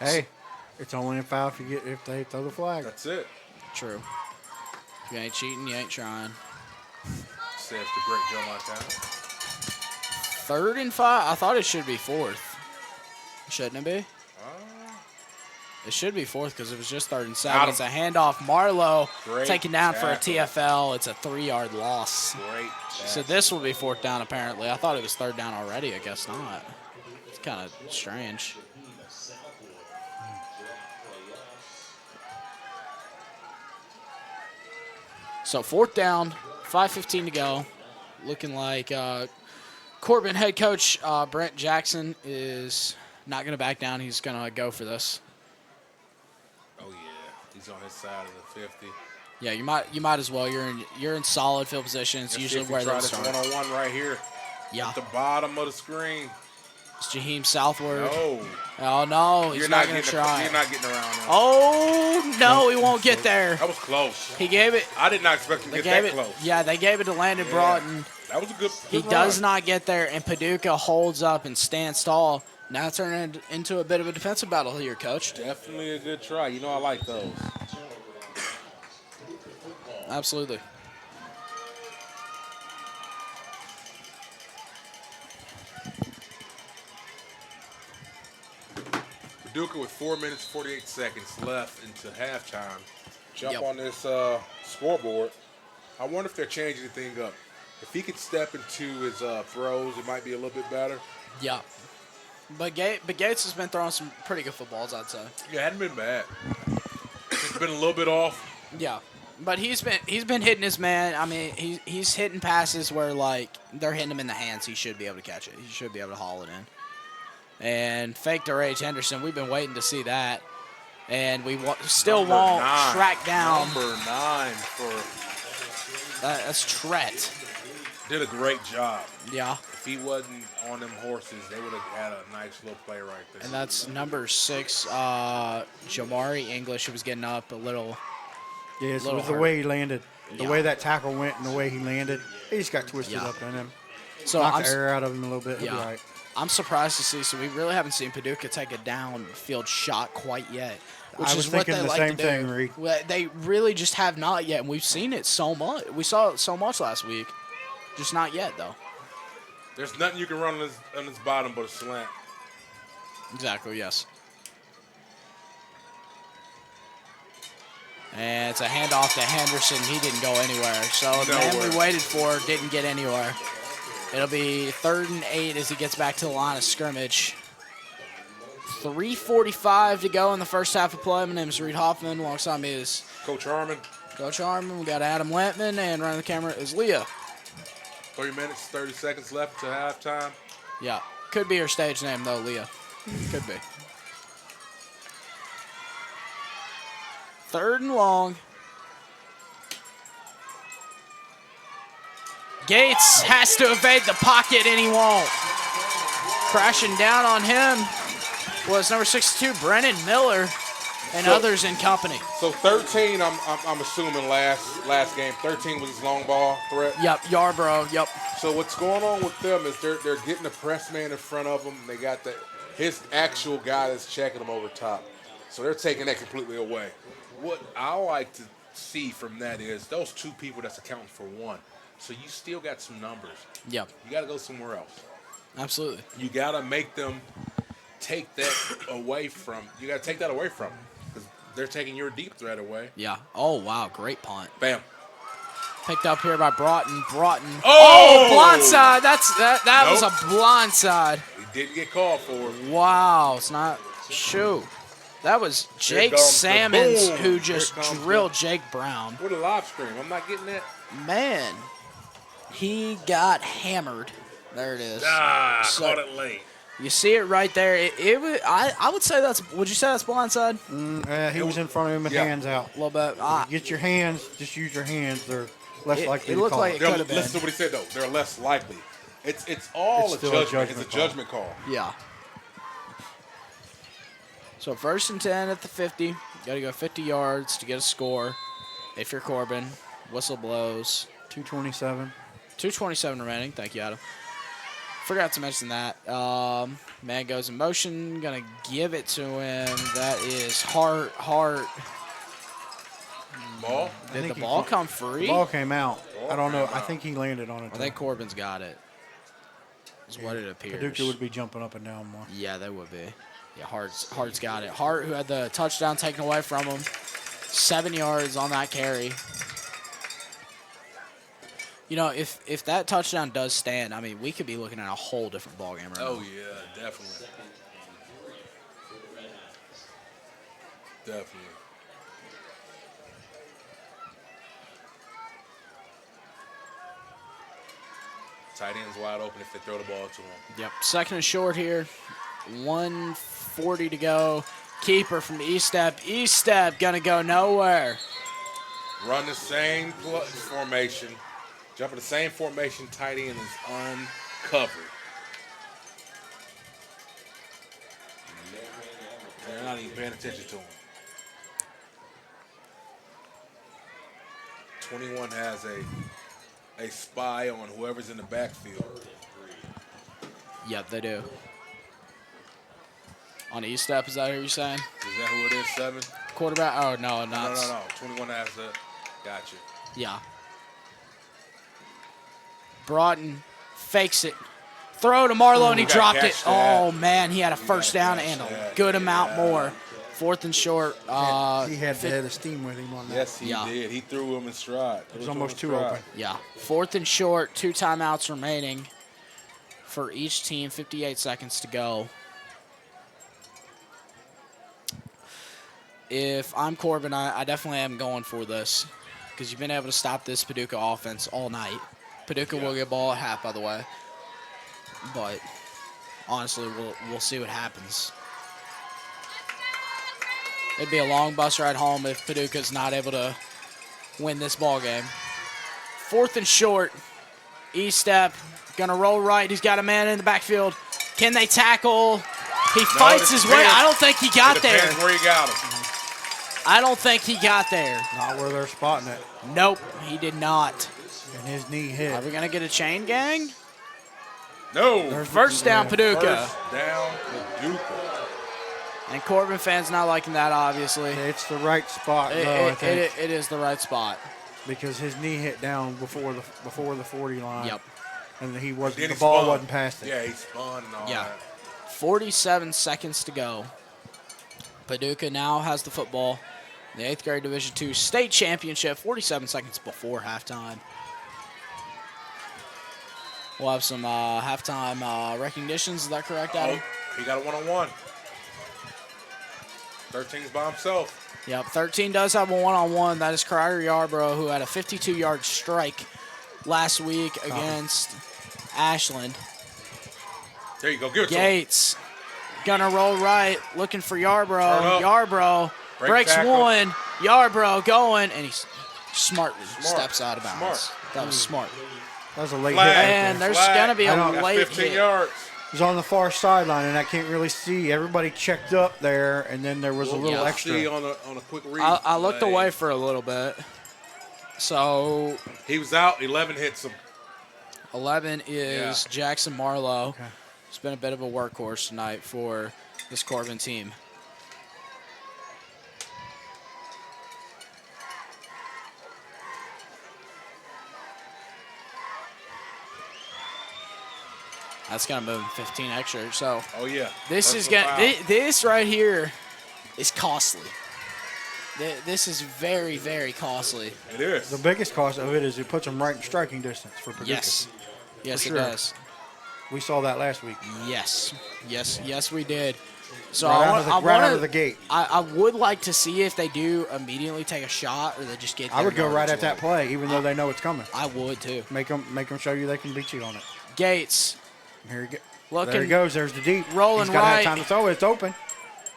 Yeah, Hey, it's only a foul if they throw the flag. that's it. True. If you ain't cheating, you ain't trying. Says the great Joe Montana. 3rd and 5? I thought it should be 4th. Shouldn't it be? It should be 4th because it was just 3rd and 7. Got him. It's a handoff. Marlowe Great taken down for a tackle. TFL. It's a 3-yard loss. Great. So this will be 4th down apparently. I thought it was 3rd down already. I guess not. It's kind of strange. So 4th down, 5:15 to go. Looking like Corbin head coach Brent Jackson is not going to back down. He's going to go for this. Oh yeah, he's on his side of the 50. Yeah, you might as well. You're in solid field position. It's Let's see usually if we where try they this start. one-on-one right here. Yeah, At the bottom of the screen. it's Jaheim southward. No, Oh no, he's you're not not going to getting. try. You're not getting around him. Oh no, he won't get there. That was close. He gave it. I did not expect him to They get gave that it. close. Yeah, they gave it to Landon Broughton. That was a good. He good does run. not get there, and Paducah holds up and stands tall. Now turning into a bit of a defensive battle here, Coach. Definitely a good try. You know I like those. Absolutely. Paducah with 4 minutes 48 seconds left into halftime. Jump Yep. on this scoreboard. I wonder if they're changing anything up. If he could step into his throws, it might be a little bit better. Yeah. But Gates has been throwing some pretty good footballs, I'd say. Yeah, it hadn't been bad. It's been a little bit off. Yeah. But he's been hitting his man. I mean, he's hitting passes where like they're hitting him in the hands. He should be able to catch it. He should be able to haul it in. And fake to Rage Henderson. We've been waiting to see that, and we still Number won't 9. track down. Number 9 for That's Tret. did a great job. Yeah. If he wasn't on them horses, they would have had a nice little play right there. And that's number 6, Jamari English, who was getting up a little. Yes, it Little was the hurt. way he landed. The Yeah. way that tackle went and the way he landed. He just got twisted Yeah. up in him. So Knocked I'm the air out of him a little bit. He'll be Yeah. all right. I'm surprised to see. So we really haven't seen Paducah take a downfield shot quite yet, which I was is what thinking they the like same to do. thing, Reed. Well, they really just have not yet, and we've seen it so much. We saw it so much last week, just not yet though. There's nothing you can run on this bottom but a slant. Exactly. Yes. And it's a handoff to Henderson. He didn't go anywhere. So the man we waited for didn't get anywhere. It'll be 3rd and 8 as he gets back to the line of scrimmage. 3:45 to go in the first half of play. My name is Reed Hoffman. Alongside me is Coach Harmon. Coach Harmon. We got Adam Lampman, and running the camera is Leah. 3 minutes, 30 seconds left to halftime. Yeah, could be her stage name though, Leah. Could be. 3rd and long. Gates has to evade the pocket, and he won't. Crashing down on him was number 62, Brennan Miller, and others in company. So 13, I'm assuming last game. 13 was his long ball, correct? Yep, Yarborough. Yep. So what's going on with them is they're getting the press man in front of them. They got his actual guy that's checking them over top. So they're taking that completely away. What I like to see from that is those 2 people that's accounting for 1. So you still got some numbers. Yep. You got to go somewhere else. Absolutely. You got to make them take that away from. You got to take that away from them because they're taking your deep threat away. Yeah. Oh wow, great punt. Bam. Picked up here by Broughton. Oh! Blindside. That was a blindside. He didn't get called for it. Wow, it's not. Shoot. That was Jake comes the Salmons boom. who Here just comes drilled Jake Brown. What a live stream. I'm not getting that. Man, he got hammered. There it is. Caught it late. You see it right there. It was, I would say that's. Would you say that's blindside? He was in front of him with hands out. A little bit. Get your hands. Just use your hands. They're less likely it to looked call like it. it could have been. Listen to what he said though. They're less likely. It's all It's a still a judgment. judgment It's a judgment call. Yeah. So 1st and 10 at the 50. You got to go 50 yards to get a score. If you're Corbin, whistle blows. 2:27. 2:27 remaining. Thank you, Adam. Forgot to mention that. Man goes in motion. Gonna give it to him. That is Hart. Ball. Did the ball come free? The ball came out. I don't know. came I out. think he landed on it. I think Corbin's got it. Is what it appears. Paducah would be jumping up and down more. Yeah, they would be. Yeah, Hart's got it. Hart, who had the touchdown taken away from him, 7 yards on that carry. You know, if that touchdown does stand, I mean, we could be looking at a whole different ballgame right now. Oh yeah, definitely. Definitely. Tight end's wide open if they throw the ball to him. Yep. 2nd and short here. 1:40 to go. Keeper from East Step. East Step gonna go nowhere. Run the same formation. Jump in the same formation. Tight end is uncovered. They're not even paying attention to him. 21 has a spy on whoever's in the backfield. Yep, they do. On East Step, is that who you're saying? Is that who it is, 7? Quarterback? Oh, no, not. No. 21 has the. Gotcha. Yeah. Broughton fakes it. Throw to Marlowe, and he gotta dropped it. catch that. Oh, man, he had a first down catch and a that. good amount Yeah. more. 4th and short. He had the head of steam with him on that. Yes, he Yeah. did. He threw him in stride. It was almost too open. Yeah. 4th and short. 2 timeouts remaining for each team. 58 seconds to go. If I'm Corbin, I definitely am going for this because you've been able to stop this Paducah offense all night. Paducah will get ball at half, by the way. But honestly, we'll see what happens. It'd be a long bus ride home if Paducah's not able to win this ball game. 4th and short. East Step gonna roll right. He's got a man in the backfield. Can they tackle? He fights his way. I don't think he got there. Depends where you got him. I don't think he got there. Not where they're spotting it. Nope, he did not. And his knee Are hit. we gonna get a chain gang? No. First down, Paducah. First down, Paducah. And Corbin fans not liking that, obviously. It's the right spot, though, I think, It is the right spot. because his knee hit down before the 40 line. Yep. And Then the he ball spun. wasn't past it. Yeah, he spun and all Yeah. that. 47 seconds to go. Paducah now has the football. The 8th grade Division II state championship, 47 seconds before halftime. We'll have some halftime recognitions. Is that correct, Adam? Oh, he got a one-on-one. 13's by himself. Yep, 13 does have a one-on-one. That is Crider Yarborough, who had a 52-yard strike last week against Ashland. There you go. Give it to him. Gates, gonna roll right, looking for Turn Yarborough. up. Yarborough Break breaks tackle. one. Yarborough going, and he smartly Smart. steps out of bounds. Smart. That was smart. That was a late Flag. hit. And there's Flag. gonna be a I know. Got late 15 hit. yards. It was on the far sideline, and I can't really see. Everybody checked up there, and then there was a little Yeah. extra. See on a quick read. I looked play. away for a little bit. So He was out. 11 hits him. 11 is Yeah. Jackson Marlowe. Okay. It's been a bit of a workhorse tonight for this Corbin team. That's gonna move him 15 extra. So Oh, yeah. this is Personal gonna foul. this right here is costly. This is very, very costly. It is. The biggest cost of it is it puts them right in striking distance for Paducah. Yes, yes, For it sure. does. We saw that last week. Yes, we did. So Right I out of the gate. I would like to see if they do immediately take a shot or they just get. I would their go right yardage at that away. play, even though they know it's coming. I would too. Make them show you they can beat you on it. Gates Here he go. Looking- There he goes. There's the deep. rolling He's got to right. have time to throw it. It's open.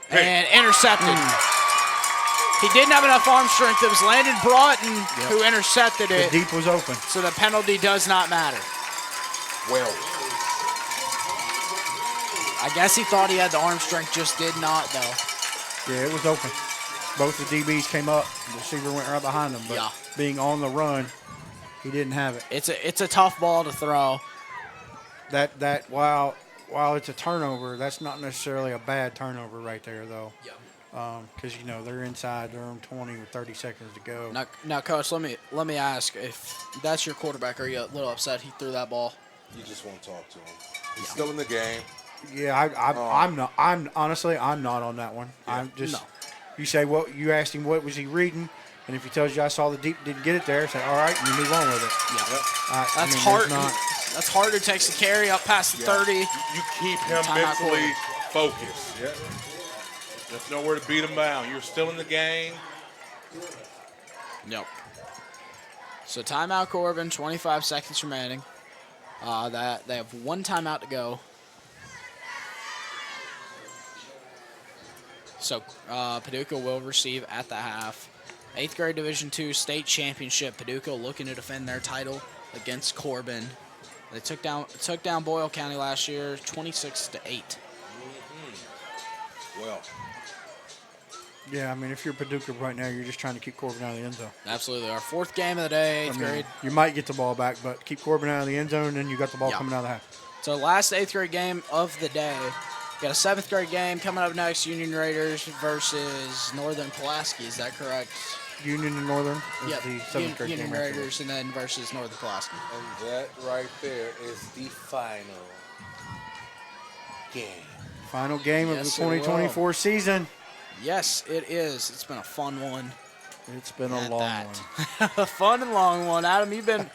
and intercepted. He didn't have enough arm strength. It was Landon Broughton who intercepted The it. deep was open. So the penalty does not matter. Well, I guess he thought he had the arm strength, just did not though. Yeah, it was open. Both the DBs came up. The receiver went right behind them. But Yeah. being on the run, he didn't have it. It's a tough ball to throw. That while it's a turnover, that's not necessarily a bad turnover right there though. Because they're inside their own 20 with 30 seconds to go. Now, Coach, let me ask: if that's your quarterback, are you a little upset he threw that ball? you just want to talk to him. He's still in the game. Yeah, I'm not. I'm honestly, I'm not on that one. I'm just. No. You say what you asked him. What was he reading? And if he tells you I saw the deep, didn't get it there, say all right, and you move on with it. Yeah, I that's mean, hard. there's not- That's harder. Takes the carry up past the 30. You keep him Timeout mentally focused. Yeah. There's nowhere to beat him down. You're still in the game. Yep. So timeout, Corbin. 25 seconds remaining. That they have one timeout to go. So Paducah will receive at the half. 8th grade Division II state championship. Paducah looking to defend their title against Corbin. They took down Boyle County last year, 26-8. Well, Yeah, I mean, if you're Paducah right now, you're just trying to keep Corbin out of the end zone. Absolutely, our fourth game of the day, 8th I mean, grade. you might get the ball back, but keep Corbin out of the end zone, and then you got the ball Yeah. coming out of the half. So last 8th grade game of the day. Got a 7th grade game coming up next. Union Raiders versus Northern Pulaski. Is that correct? Union and Northern is Yep. the 7th grade Union game. right there. Raiders and then versus Northern Pulaski. and that right there is the final game. Final game of Yes, the it will. 2024 season. Yes, it is. It's been a fun one. It's been a At long that. one. A fun and long one. Adam, you've been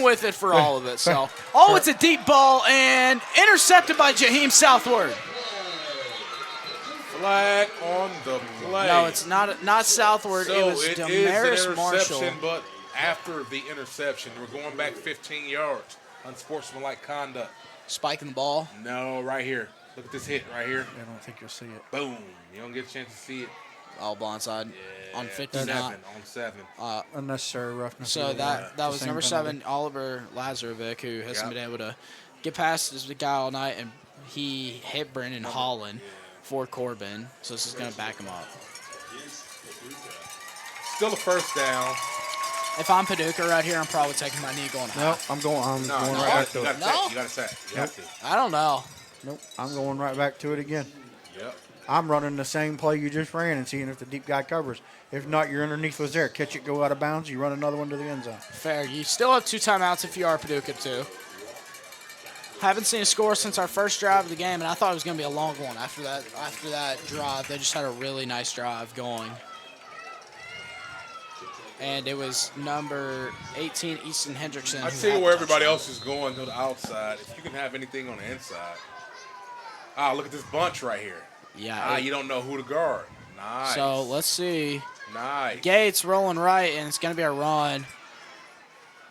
with it for all of it. So, oh, it's a deep ball and intercepted by Jaheim Southward. Flag on the play. No, it's not Southward. So it was it is Damaris an Marshall. interception, but after the interception, we're going back 15 yards. Unsportsmanlike conduct. Spiking the ball. No, right here. Look at this hit right here. I don't think you'll see it. Boom. You don't get a chance to see it. All blindside on 59. 7 on 7. Unnecessary roughness. So either way. that The was same number penalty. 7, Oliver Lazarevic, who hasn't Yep. been able to get past this guy all night, and he hit Brendan Holland for Corbin. So this is going to back him up. Still a first down. If I'm Paducah right here, I'm probably taking my knee going Nope, half. I'm going No, right no, back to you it. got to No. You got to set. You have to. I don't know. Nope, I'm going right back to it again. Yep. I'm running the same play you just ran and seeing if the deep guy covers. If not, your underneath was there. Catch it, go out of bounds. You run another one to the end zone. Fair. You still have 2 timeouts if you are Paducah, too. Haven't seen a score since our first drive of the game, and I thought it was going to be a long one after that drive. They just had a really nice drive going. And it was number 18, Easton Hendrickson. I who see had where the everybody touchdown. else is going to the outside. If you can have anything on the inside. Ah, look at this bunch right here. Yeah. You don't know who to guard. Nice. So let's see. Nice. Gates rolling right, and it's going to be a run.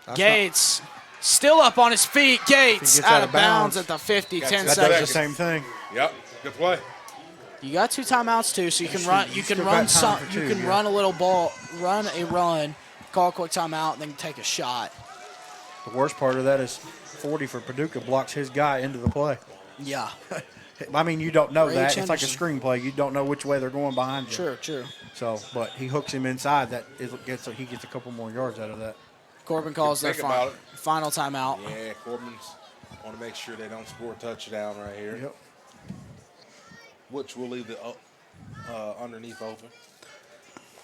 That's Gates still up on his feet. Gates gets out of bounds at the 50, Got 10 that That does seconds. the same thing. Yep. Good play. You got 2 timeouts too, so you can run. You You can still run got time some. for You two, can yeah. run a little ball, run a run, call a quick timeout, and then take a shot. The worst part of that is 40 for Paducah blocks his guy into the play. Yeah. I mean, you don't know Rage that. It's like a Henderson. screenplay. You don't know which way they're going behind you. True. So, but he hooks him inside. He gets a couple more yards out of that. Corbin calls their Think about final timeout. Yeah, Corbin's want to make sure they don't score a touchdown right here, Yep. which will leave the underneath open.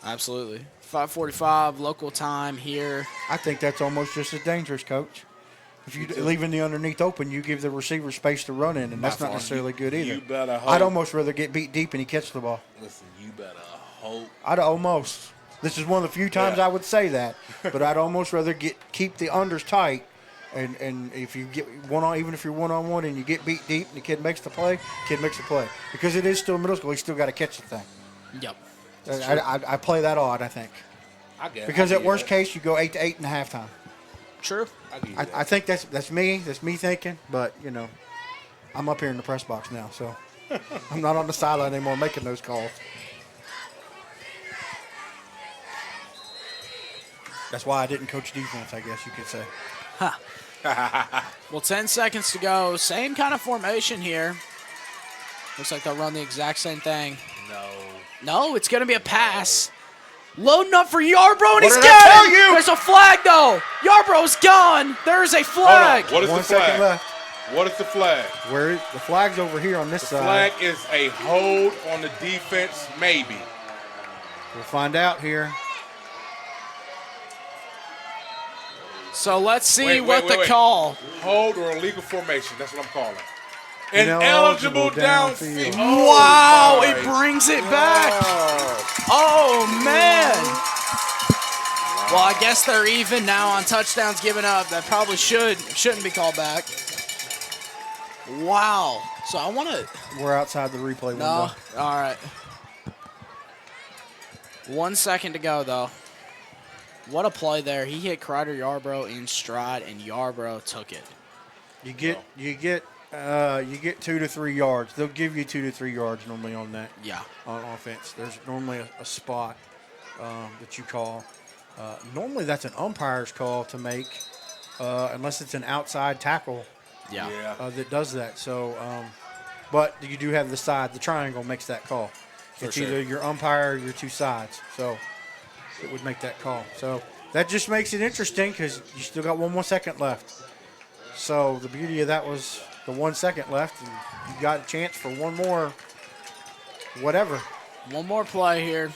Absolutely. 5:45 local time here. I think that's almost just as dangerous, Coach. If you leaving the underneath open, you give the receiver space to run in, and that's By not far. necessarily good either. You better hope. I'd almost rather get beat deep and he catch the ball. Listen, you better hope. I'd almost. This is one of the few times Yeah. I would say that, but I'd almost rather keep the unders tight, and if you get even if you're one-on-one and you get beat deep and the kid makes the play, because it is still middle school. He's still got to catch the thing. Yep. I play that odd, I think, I get it. because I at give you worst that. case you go 8-8 in the halftime. True. I give you I that. think that's me thinking, but I'm up here in the press box now, so I'm not on the sideline anymore making those calls. That's why I didn't coach defense, I guess you could say. Well, 10 seconds to go. Same kind of formation here. Looks like they'll run the exact same thing. No, it's going to be a pass. Loading up for Yarbrough, and he's did I got tell it. you? There's a flag, though. Yarbrough's gone. There is a Hold flag. on. What is 1 the second flag? left. What is the flag? Where the flag's over here on this The side. flag is a hold on the defense, maybe. We'll find out here. So let's see Wait, what the wait. call. Hold or illegal formation. That's what I'm calling. Ineligible Ineligible downfield. downfield. Wow, my it brings it back. gosh. Oh, man. Well, I guess they're even now on touchdowns given up. That probably shouldn't be called back. Wow. So I want to. We're outside the replay window. No. All right. 1 second to go, though. What a play there. He hit Crider Yarbrough in stride, and Yarbrough took it. You get 2 to 3 yards. They'll give you 2 to 3 yards normally on that. Yeah. On offense. There's normally a spot that you call. Normally that's an umpire's call to make, unless it's an outside tackle Yeah. that does that. So, but you do have the side. The triangle makes that call. It's sure. either your umpire or your two sides. So it would make that call. So that just makes it interesting because you still got 1 more second left. So the beauty of that was the 1 second left, and you got a chance for one more whatever. One more play here.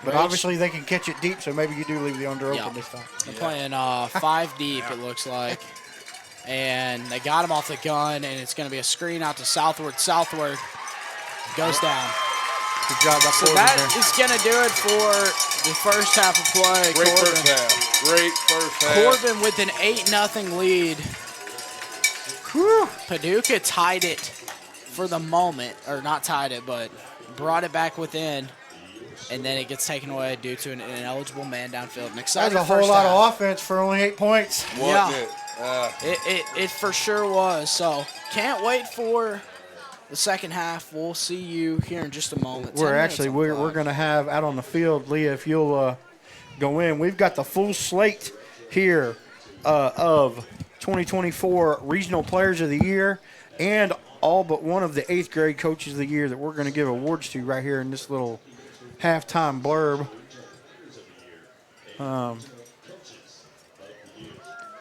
But obviously they can catch it deep, so maybe you do leave the under Yeah. open this time. They're playing 5 deep, it looks like. And they got him off the gun, and it's going to be a screen out to southward. Goes down. Good job by So Corbin that there. is going to do it for the first half of play. Great Corbin. first half. Great first half. Corbin with an 8-0 lead. Paducah tied it for the moment, or not tied it, but brought it back within, and then it gets taken away due to an ineligible man downfield. An exciting That's a whole first lot half. of offense for only 8 points. Wasn't Yeah. it? It for sure was. So can't wait for the second half. We'll see you here in just a moment. 10 We're minutes actually on the we're clock. going to have out on the field, Leah, if you'll go in. We've got the full slate here of 2024 Regional Players of the Year and all but one of the 8th grade Coaches of the Year that we're going to give awards to right here in this little halftime blurb.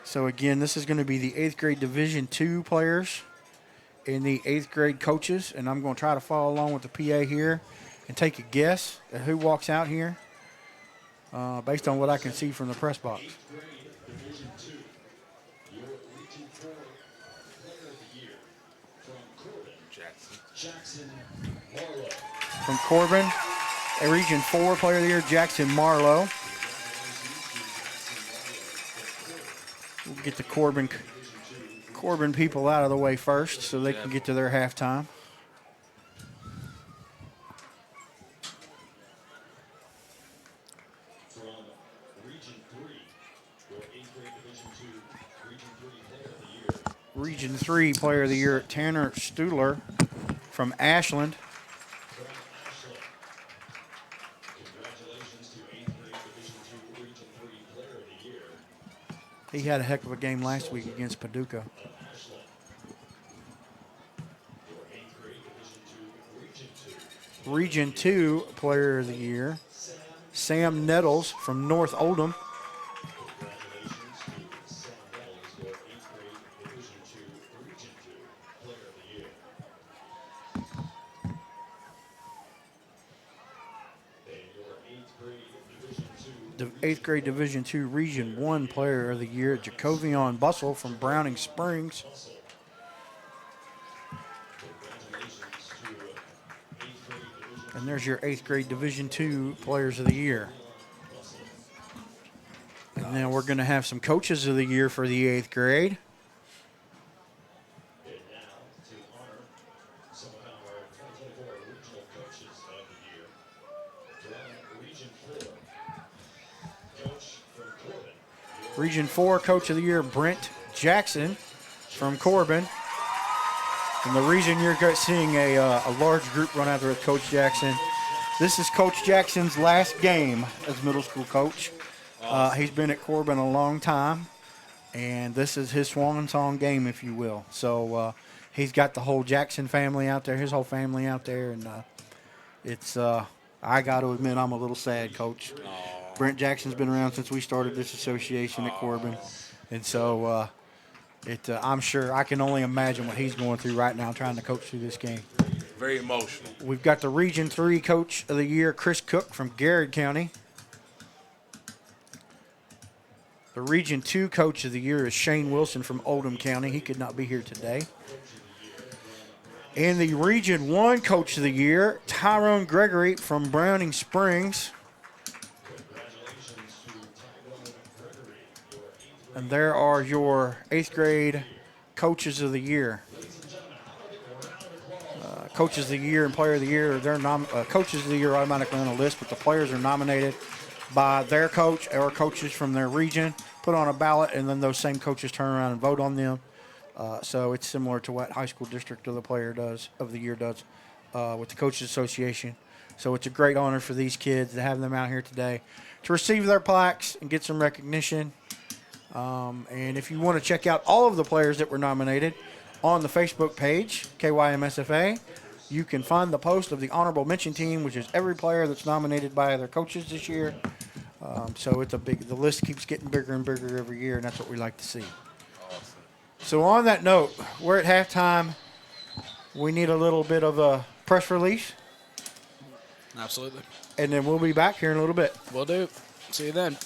So again, this is going to be the 8th grade Division II players and the 8th grade coaches, and I'm going to try to follow along with the PA here and take a guess at who walks out here based on what I can see from the press box. From Corbin, a Region 4 Player of the Year, Jackson Marlowe. We'll get the Corbin people out of the way first so they can get to their halftime. Region 3 Player of the Year, Tanner Studler from Ashland. He had a heck of a game last week against Paducah. Region 2 Player of the Year, Sam Nettles from North Oldham. The 8th grade Division II Region 1 Player of the Year, Jacovion Bustle from Browning Springs. And there's your 8th grade Division II Players of the Year. And then we're going to have some Coaches of the Year for the 8th grade. Region 4 Coach of the Year, Brent Jackson from Corbin. And the reason you're seeing a large group run out there with Coach Jackson, this is Coach Jackson's last game as middle school coach. He's been at Corbin a long time, and this is his swan song game, if you will. So he's got the whole Jackson family out there, his whole family out there, and it's I got to admit I'm a little sad, Coach. Brent Jackson's been around since we started this association at Corbin, and so I'm sure I can only imagine what he's going through right now trying to coach through this game. Very emotional. We've got the Region 3 Coach of the Year, Chris Cook from Garrett County. The Region 2 Coach of the Year is Shane Wilson from Oldham County. He could not be here today. And the Region 1 Coach of the Year, Tyrone Gregory from Browning Springs. And there are your 8th grade Coaches of the Year. Coaches of the Year and Player of the Year, Coaches of the Year are automatically on the list, but the players are nominated by their coach or coaches from their region, put on a ballot, and then those same coaches turn around and vote on them. So it's similar to what High School District of the Year does with the Coaches Association. So it's a great honor for these kids to have them out here today to receive their plaques and get some recognition. And if you want to check out all of the players that were nominated on the Facebook page, KYMSFA, you can find the post of the honorable mention team, which is every player that's nominated by their coaches this year. So it's the list keeps getting bigger and bigger every year, and that's what we like to see. Awesome. So on that note, we're at halftime. We need a little bit of a press release. Absolutely. And then we'll be back here in a little bit. Will do. See you then.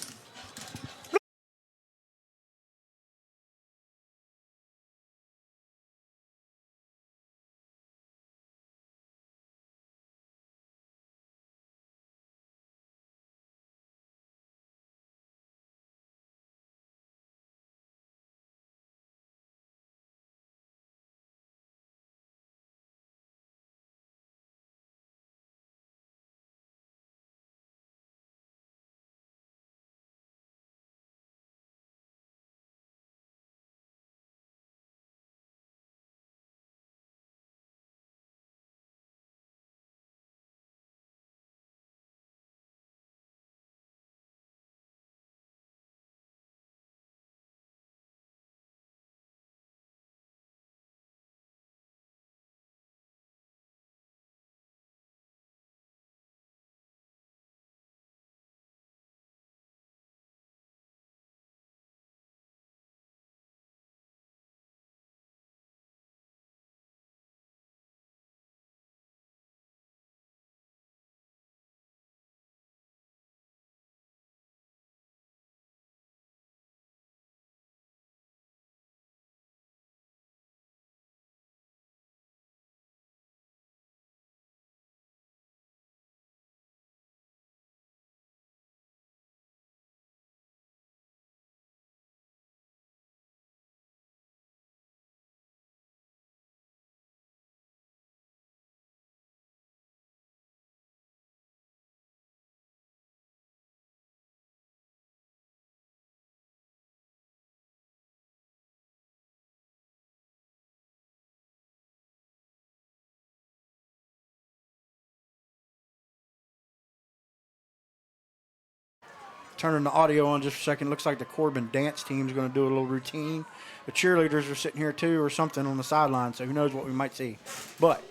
turning the audio on just a second. Looks like the Corbin dance team is going to do a little routine. The cheerleaders are sitting here too or something on the sideline, so who knows what we might see. But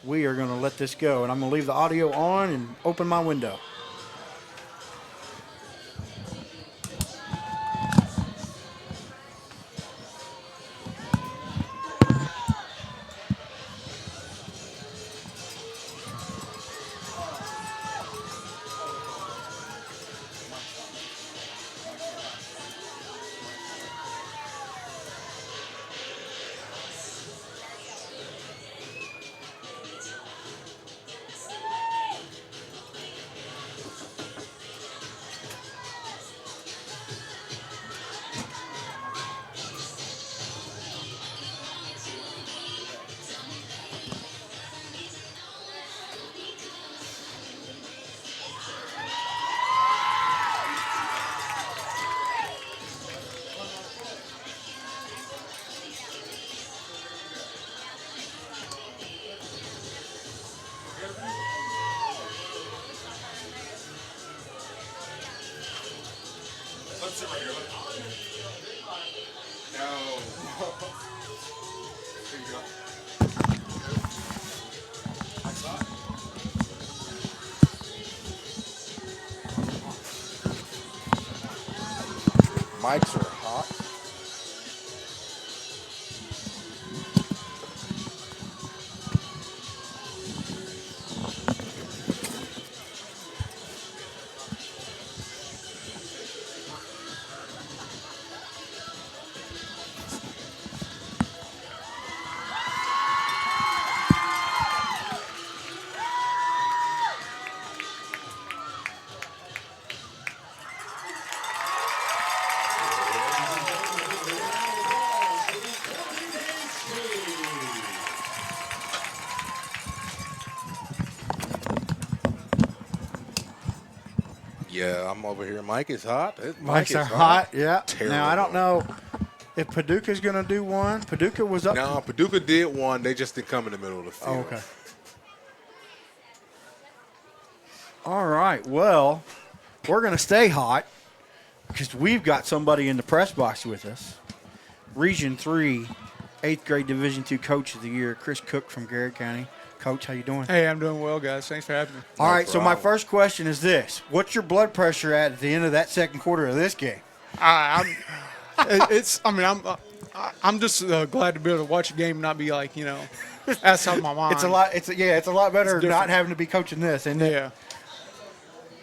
we are going to let this go, and I'm going to leave the audio on and open my window. Mics are hot. Yeah, I'm over here. Mike is hot. Mics are hot, yeah. Terrible. Now, I don't know if Paducah's going to do one. Paducah was up. No, Paducah did one. They just didn't come in the middle of the field. Oh, okay. All right. Well, we're going to stay hot because we've got somebody in the press box with us. Region 3, 8th grade Division II Coach of the Year, Chris Cook from Garrett County. Coach, how you doing? Hey, I'm doing well, guys. Thanks for having me. All right, so my first question is this. What's your blood pressure at the end of that second quarter of this game? I'm just glad to be able to watch a game and not be like, that's on my mind. It's a lot better not having to be coaching this, isn't it? Yeah.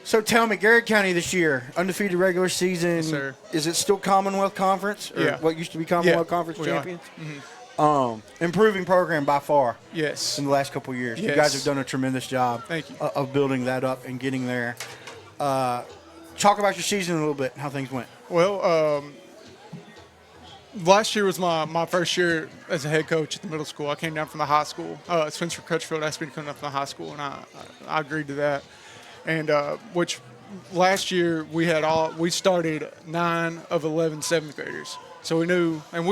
So tell me, Garrett County this year, undefeated regular season. Yes, sir. Is it still Commonwealth Conference? Or Yeah. what used to be Commonwealth Yeah, Conference we are. champions? Improving program by far Yes. in the last couple of years. You Yes. guys have done a tremendous job Thank you. of building that up and getting there. Talk about your season a little bit, how things went. Well, last year was my first year as a head coach at the middle school. I came down from the high school. Spencer Crutchfield asked me to come down from the high school, and I agreed to that. And which last year we started 9 of 11 seventh graders. So we knew, and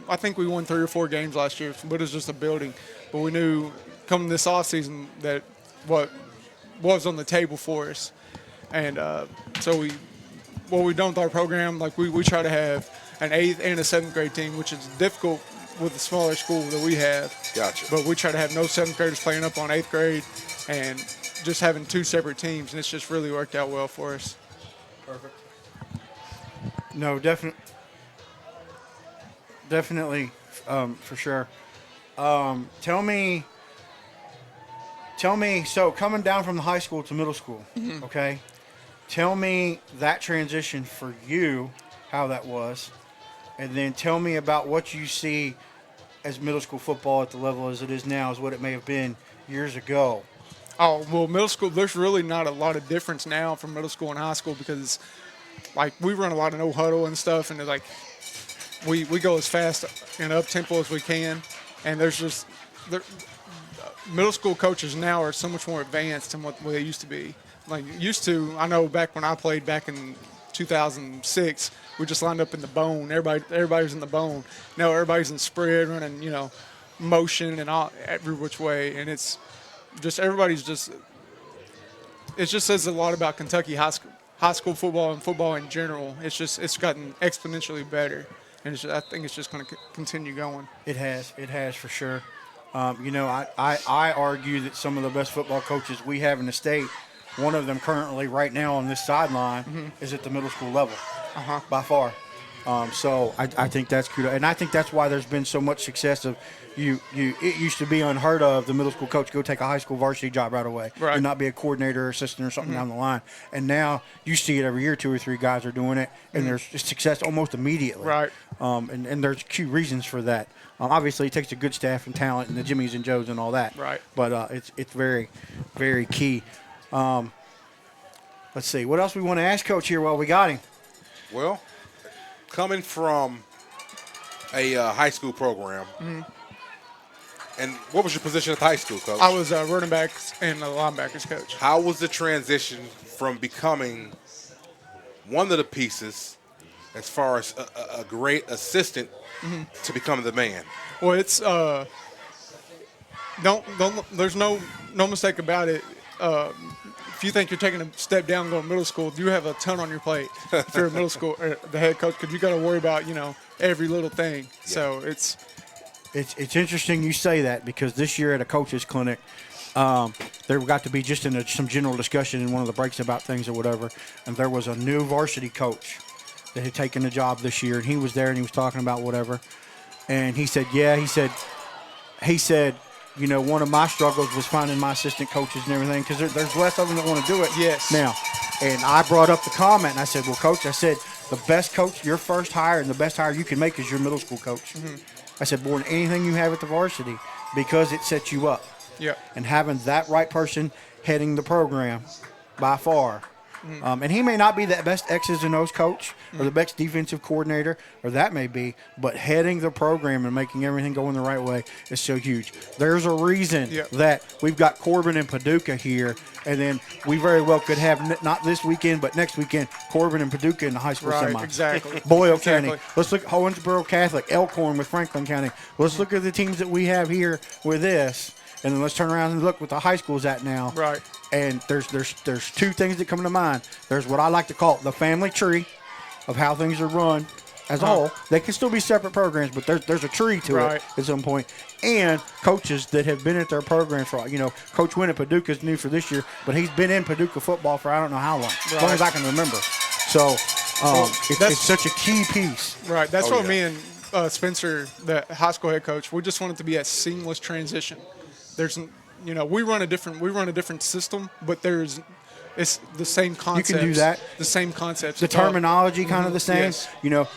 I think we won 3 or 4 games last year, but it was just a building. But we knew coming this offseason that what was on the table for us. And so what we've done with our program, like we try to have an 8th and a 7th grade team, which is difficult with the smaller school that we have. Gotcha. But we try to have no 7th graders playing up on 8th grade and just having 2 separate teams, and it's just really worked out well for us. Perfect. No, definitely, for sure. Tell me. So coming down from the high school to middle school, okay? Tell me that transition for you, how that was, and then tell me about what you see as middle school football at the level as it is now, as what it may have been years ago. Oh, well, middle school, there's really not a lot of difference now from middle school and high school because, like, we run a lot of no huddle and stuff, and like, we go as fast and up tempo as we can, and middle school coaches now are so much more advanced than what they used to be. Like, I know back when I played back in 2006, we just lined up in the bone. Everybody was in the bone. Now everybody's in spread, running, motion and all every which way, and it's just it just says a lot about Kentucky high high school football and football in general, it's gotten exponentially better, and I think it's just going to continue going. It has for sure. I argue that some of the best football coaches we have in the state, one of them currently right now on this sideline is at the middle school level, by far. So I think that's kudos, and I think that's why there's been so much success of it used to be unheard of the middle school coach go take a high school varsity job right away and not be a coordinator or assistant or something down the line. And now you see it every year, 2 or 3 guys are doing it, and there's success almost immediately. Right. And there's key reasons for that. Obviously, it takes a good staff and talent and the Jimmies and Joes and all that. Right. But it's very, very key. Let's see. What else we want to ask Coach here while we got him? Well, coming from a high school program, and what was your position at the high school, Coach? I was running backs and a linebackers coach. How was the transition from becoming one of the pieces as far as a great assistant to becoming the man? Well, it's there's no mistake about it. If you think you're taking a step down going to middle school, you have a ton on your plate if you're a middle school the head coach, because you got to worry about every little thing. Yeah. So it's interesting you say that, because this year at a coaches clinic, there got to be just in some general discussion in one of the breaks about things or whatever, and there was a new varsity coach that had taken the job this year, and he was there and he was talking about whatever, and he said, one of my struggles was finding my assistant coaches and everything, because there's less of them that want to do it now. And I brought up the comment, and I said, well, Coach, I said, the best coach, your first hire and the best hire you can make is your middle school coach. I said, more than anything you have at the varsity, because it sets you up. Yeah. And having that right person heading the program by far. And he may not be the best X's and O's coach or the best defensive coordinator, or that may be, but heading the program and making everything go in the right way is so huge. There's a reason that we've got Corbin and Paducah here, and then we very well could have, not this weekend, but next weekend, Corbin and Paducah in the high school semis. Exactly. Boyle County. Let's look at Owensboro Catholic, Elkhorn with Franklin County. Let's look at the teams that we have here with this, and then let's turn around and look what the high school's at now. Right. And there's 2 things that come to mind. There's what I like to call the family tree of how things are run as a whole. They can still be separate programs, but there's a tree to it at some point. And coaches that have been at their programs for, Coach Wynn at Paducah is new for this year, but he's been in Paducah football for I don't know how long, as long as I can remember. So it's such a key piece. Right. That's what me and Spencer, the high school head coach, we just want it to be a seamless transition. There's we run a different system, but it's the same concepts. You can do that. The same concepts. The terminology kind of the same. Yes.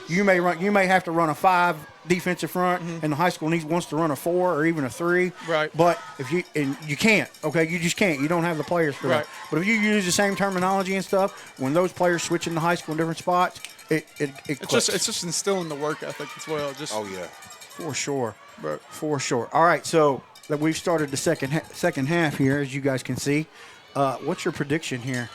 You may have to run a 5 defensive front, and the high school wants to run a 4 or even a 3. Right. But you can't. Okay, you just can't. You don't have the players for that. But if you use the same terminology and stuff, when those players switch into high school in different spots, it's just instilling the work ethic as well. For sure. For sure. All right, so that we've started the second half here, as you guys can see. What's your prediction here?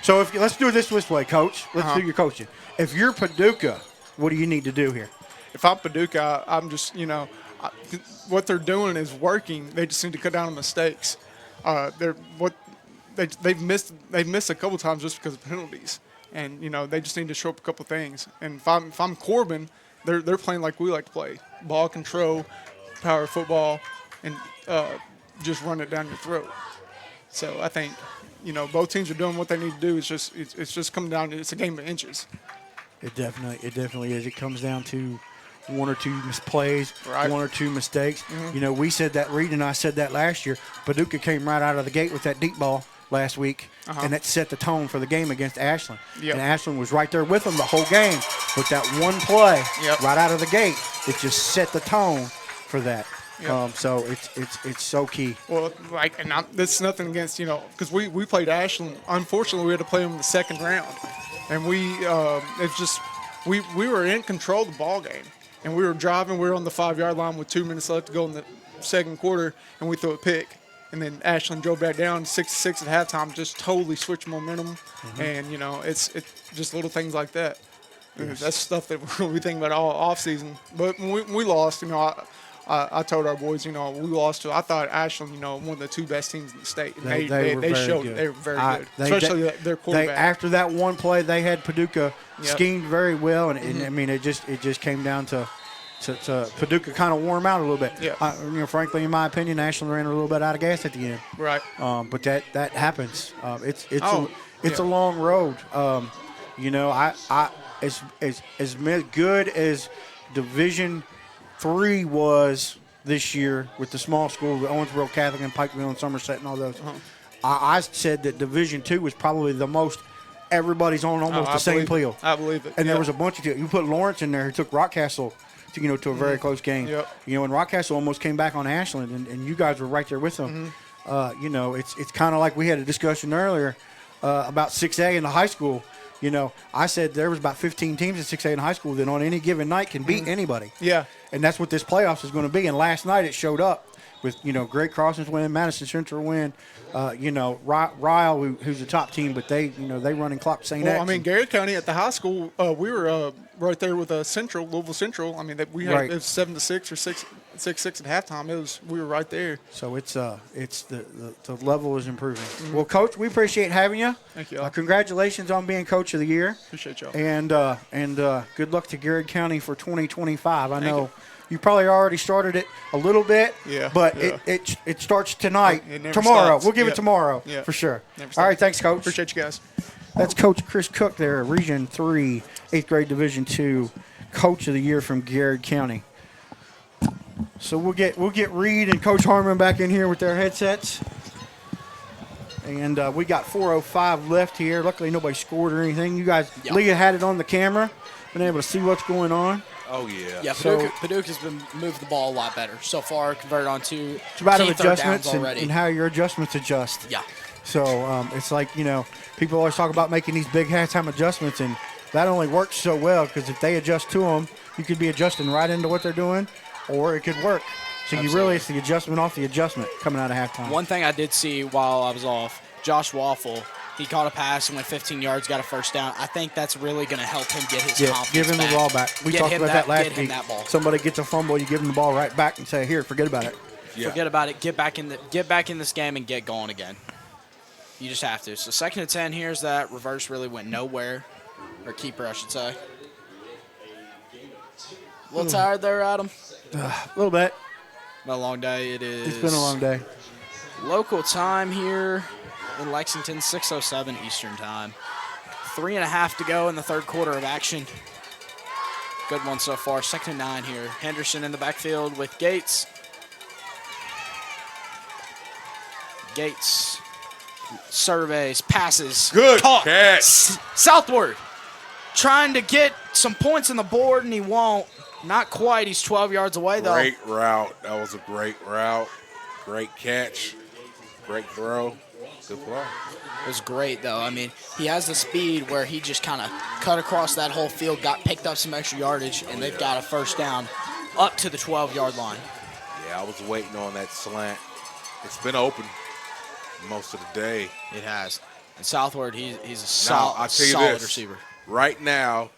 So let's do this way, Coach. Let's do your coaching. If you're Paducah, what do you need to do here? If I'm Paducah, I'm just what they're doing is working. They just need to cut down on mistakes. They've missed a couple times just because of penalties, and they just need to show up a couple things. And if I'm Corbin, they're playing like we like to play: ball control, power football, and just run it down your throat. So I think, both teams are doing what they need to do. It's just coming down to, it's a game of inches. It definitely is. It comes down to 1 or 2 misplays, 1 or 2 mistakes. We said that, Reed and I said that last year. Paducah came right out of the gate with that deep ball last week, and that set the tone for the game against Ashland. Yep. And Ashland was right there with them the whole game. With that one play right out of the gate, it just set the tone for that. Yep. So it's so key. Well, that's nothing against, because we played Ashland. Unfortunately, we had to play them in the second round, and we were in control of the ball game, and we were driving. We were on the 5-yard line with 2 minutes left to go in the second quarter, and we threw a pick. And then Ashland drove back down 6-6 at halftime, just totally switched momentum. And it's just little things like that. Yes. That's stuff that we think about all off season. But when we lost, I told our boys, we lost to. I thought Ashland, one of the two best teams in the state. And They were very showed good. they were very good, They- especially their quarterback. After that one play, they had Paducah schemed very well, and I mean, it just came down to Paducah kind of wore them out a little bit. Yeah. Frankly, in my opinion, Ashland ran a little bit out of gas at the end. Right. But that happens. It's yeah. a long road. I as good as Division III was this year with the small schools, with Owensboro Catholic and Pikeville and Somerset and all those. I said that Division II was probably the most. Everybody's on almost the same field. I believe it. And there was a bunch of you put Lawrence in there who took Rockcastle to a very close game. Yep. And Rockcastle almost came back on Ashland, and you guys were right there with them. It's kind of like we had a discussion earlier about 6A in the high school. I said there was about 15 teams in 6A in high school that on any given night can beat anybody. Yeah. And that's what this playoffs is going to be. And last night it showed up with, Great Crossings win, Madison Central win, Ryle, who's the top team, but they running clock St. Well, X. I mean, Garrett County at the high school, we were right there with Louisville Central. I mean, we had it was 7-6 or 6-6 at halftime. We were right there. So it's the level is improving. Well, Coach, we appreciate having you. Thank you. Congratulations on being Coach of the Year. Appreciate y'all. And good luck to Garrett County for 2025. I know you probably already started it a little bit. Yeah. But yeah. it starts tonight. It never tomorrow. stops. We'll give Yeah. it tomorrow Yeah. for sure. Never All right. stops. Thanks, Coach. Appreciate you guys. That's Coach Chris Cook there, Region 3, 8th grade Division 2, Coach of the Year from Garrett County. So we'll get Reed and Coach Harmon back in here with their headsets. And we got 4:05 left here. Luckily, nobody scored or anything. You guys, Leah had it on the camera, been able to see what's going on. Oh, yeah. Yeah, Paducah's been moved the ball a lot better so far. Converted on two It's about key third adjustments downs already. and how your adjustments adjust. Yeah. So it's like, people always talk about making these big halftime adjustments, and that only works so well because if they adjust to them, you could be adjusting right into what they're doing, or it could work. So it's the adjustment off the adjustment coming out of halftime. One thing I did see while I was off, Josh Waffle, he caught a pass and went 15 yards, got a first down. I think that's really going to help him get his confidence give him back. the ball back. We Get talked him about that last get him week. that ball. Somebody gets a fumble, you give them the ball right back and say, "Here, forget about it." Yeah. Forget about it. Get back in this game and get going again. You just have to. So 2nd and 10. Here's that reverse really went nowhere, or keeper, I should say. A little tired there, Adam. A little bit. Been a long day. It is. It's been a long day. Local time here in Lexington, 6:07 Eastern time. 3.5 to go in the third quarter of action. Good one so far. 2nd and 9 here. Henderson in the backfield with Gates. Gates surveys, passes. Good caught. catch. Southward trying to get some points on the board, and he won't. Not quite. He's 12 yards away, though. Great route. That was a great route. Great catch. Great throw. Good play. It was great, though. I mean, he has the speed where he just kind of cut across that whole field, picked up some extra yardage, and they've got a first down up to the 12-yard line. Yeah, I was waiting on that slant. It's been open most of the day. It has. And Southward, he's a Now, I'll tell you solid this. receiver. Right now,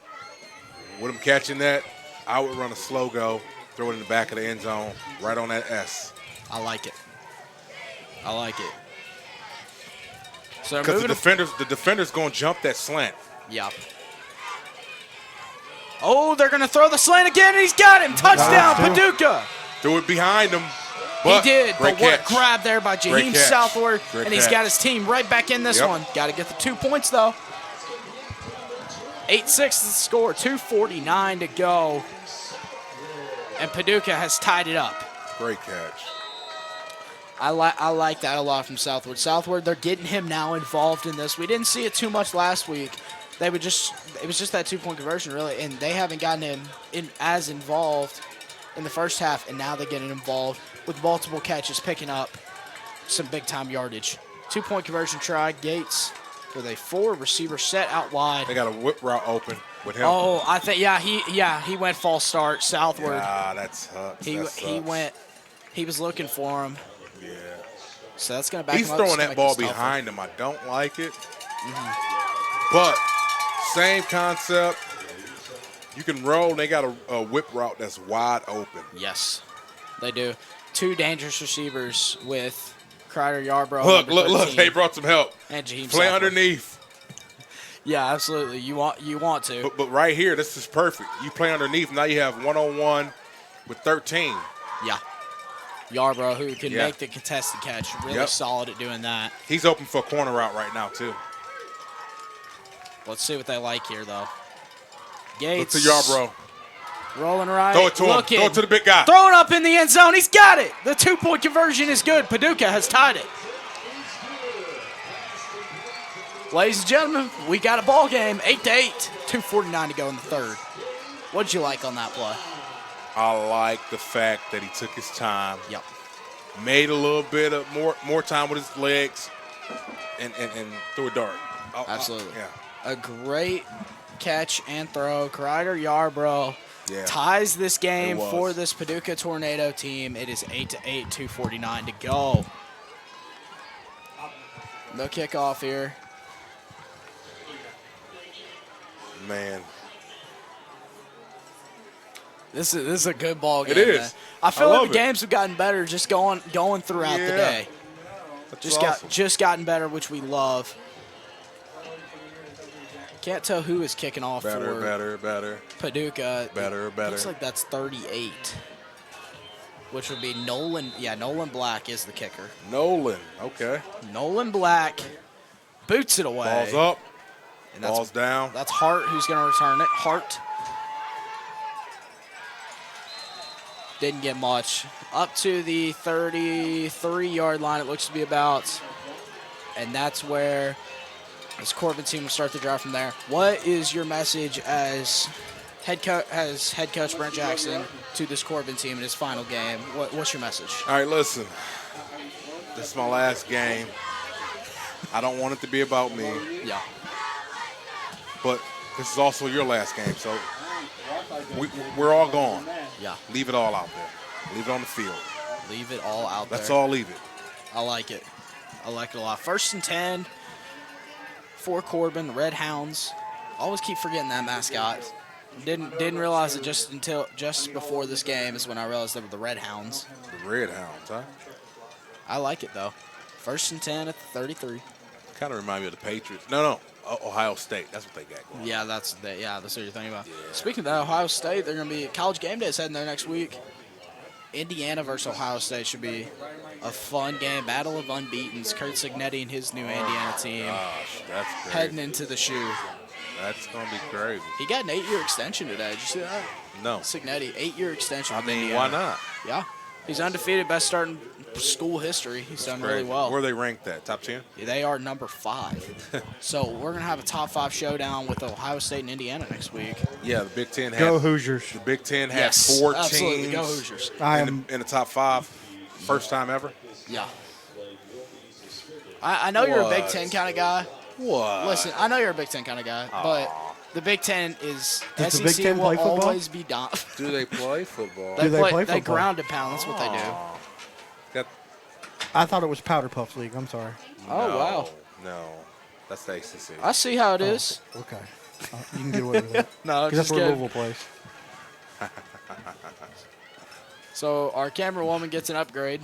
with him catching that, I would run a slow go, throw it in the back of the end zone, right on that S. I like it. So Because moving the defender's going to jump that slant. Yeah. Oh, they're going to throw the slant again, and he's got him. Touchdown, Paducah. Threw it behind him. But He did, great but what catch. grab there by Great Jaheim catch. Southward, Great and he's catch. got his team right back in this Yep. one. Got to get the 2 points, though. 8-6 is the score, 2:49 to go, and Paducah has tied it up. Great catch. I like that a lot from Southward. Southward, they're getting him now involved in this. We didn't see it too much last week. It was just that 2-point conversion, really, and they haven't gotten him as involved in the first half, and now they're getting involved with multiple catches, picking up some big-time yardage. 2-point conversion try. Gates with a 4-receiver set out wide. They got a whip route open with him. Oh, I think he went false start southward. Ah, that sucks. He was looking for him. Yeah. So that's going to back He's him up. throwing It's gonna that make ball this tougher. behind him. I don't like it. But same concept. You can roll, and they got a whip route that's wide open. Yes. They do. 2 dangerous receivers with Crider Yarbrough. Look, number look. 13, They brought some help. and Jaheim Play Southworth. underneath. Yeah, absolutely. You want to. But right here, this is perfect. You play underneath. Now you have 1-on-1 with 13. Yeah. Yarbrough, who can Yeah. make the contested catch. Really Yep. solid at doing that. He's open for a corner route right now, too. Let's see what they like here, though. Look Gates. to Yarbrough. Rolling right. Throw it to him. looking, Throw it to the big guy. Throwing up in the end zone. He's got it. The 2-point conversion is good. Paducah has tied it. Ladies and gentlemen, we got a ball game. 8-8. 2:49 to go in the third. What did you like on that play? I like the fact that he took his time. Yep. Made a little bit of more time with his legs and threw a dart. Absolutely. Yeah. A great catch and throw. Crider Yarbrough Yeah. ties this game It was. for this Paducah Tornado team. It is 8-8, 2:49 to go. No kickoff here. Man. This is a good ball game. It is. Man. I feel I like love the it. games have gotten better just going throughout the Yeah. day. That's awesome. Just gotten better, which we love. Can't tell who is kicking off Better, for better. Paducah. Better. Looks like that's 38, which would be Nolan. Yeah, Nolan Black is the kicker. Nolan. Okay. Nolan Black boots it away. Ball's up. And Ball's down. That's Hart who's going to return it. Hart didn't get much. Up to the 33-yard line, it looks to be about. And that's where this Corbin team will start the drive from there. What is your message as head coach Brent Jackson to this Corbin team in his final game? What's your message? All right, listen. This is my last game. I don't want it to be about me, Yeah. but this is also your last game, so we're all gone. Yeah. Leave it all out there. Leave it on the field. Leave it all out there. That's all. Leave it. I like it. I like it a lot. 1st and 10 for Corbin, the Red Hounds. Always keep forgetting that mascot. Didn't realize it just before this game is when I realized they were the Red Hounds. The Red Hounds, huh? I like it though. 1st and 10 at the 33. Kind of remind me of the Patriots. No. Ohio State. That's what they got going. Yeah, that's what you're thinking about. Speaking of that, Ohio State, they're gonna be College Game Day is heading there next week. Indiana versus Ohio State should be a fun game. Battle of unbeatens. Kurt Signetti and his new Indiana team Gosh, that's crazy. heading into the shoe. That's going to be crazy. He got an 8-year extension today. Did you see that? No. Signetti, 8-year extension. I with mean, Indiana. why not? Yeah. He's undefeated, best start in school history. He's done really Crazy. well. Where are they ranked at? Top 10? They are number 5. So we're going to have a top 5 showdown with Ohio State and Indiana next week. Yeah, the Big Ten had Go Hoosiers. The Big Ten had Yes, 4 absolutely. teams Go Hoosiers. in the top 5. First time ever. Yeah. I know you're a Big What? Ten kind of guy. What? Listen, I know you're a Big Ten kind of guy, but the Big Ten is Does the SEC Big Ten will play football? always be down. Do they play football? Do they play They football? ground and pound. That's what they do. Got, I thought it was Powder Puff League. I'm sorry. Oh, no, wow. No. That's the ACC. I see how it is. Okay. You can get away with that. No, 'Cause that's just where kidding. Louisville plays. So our camera woman gets an upgrade.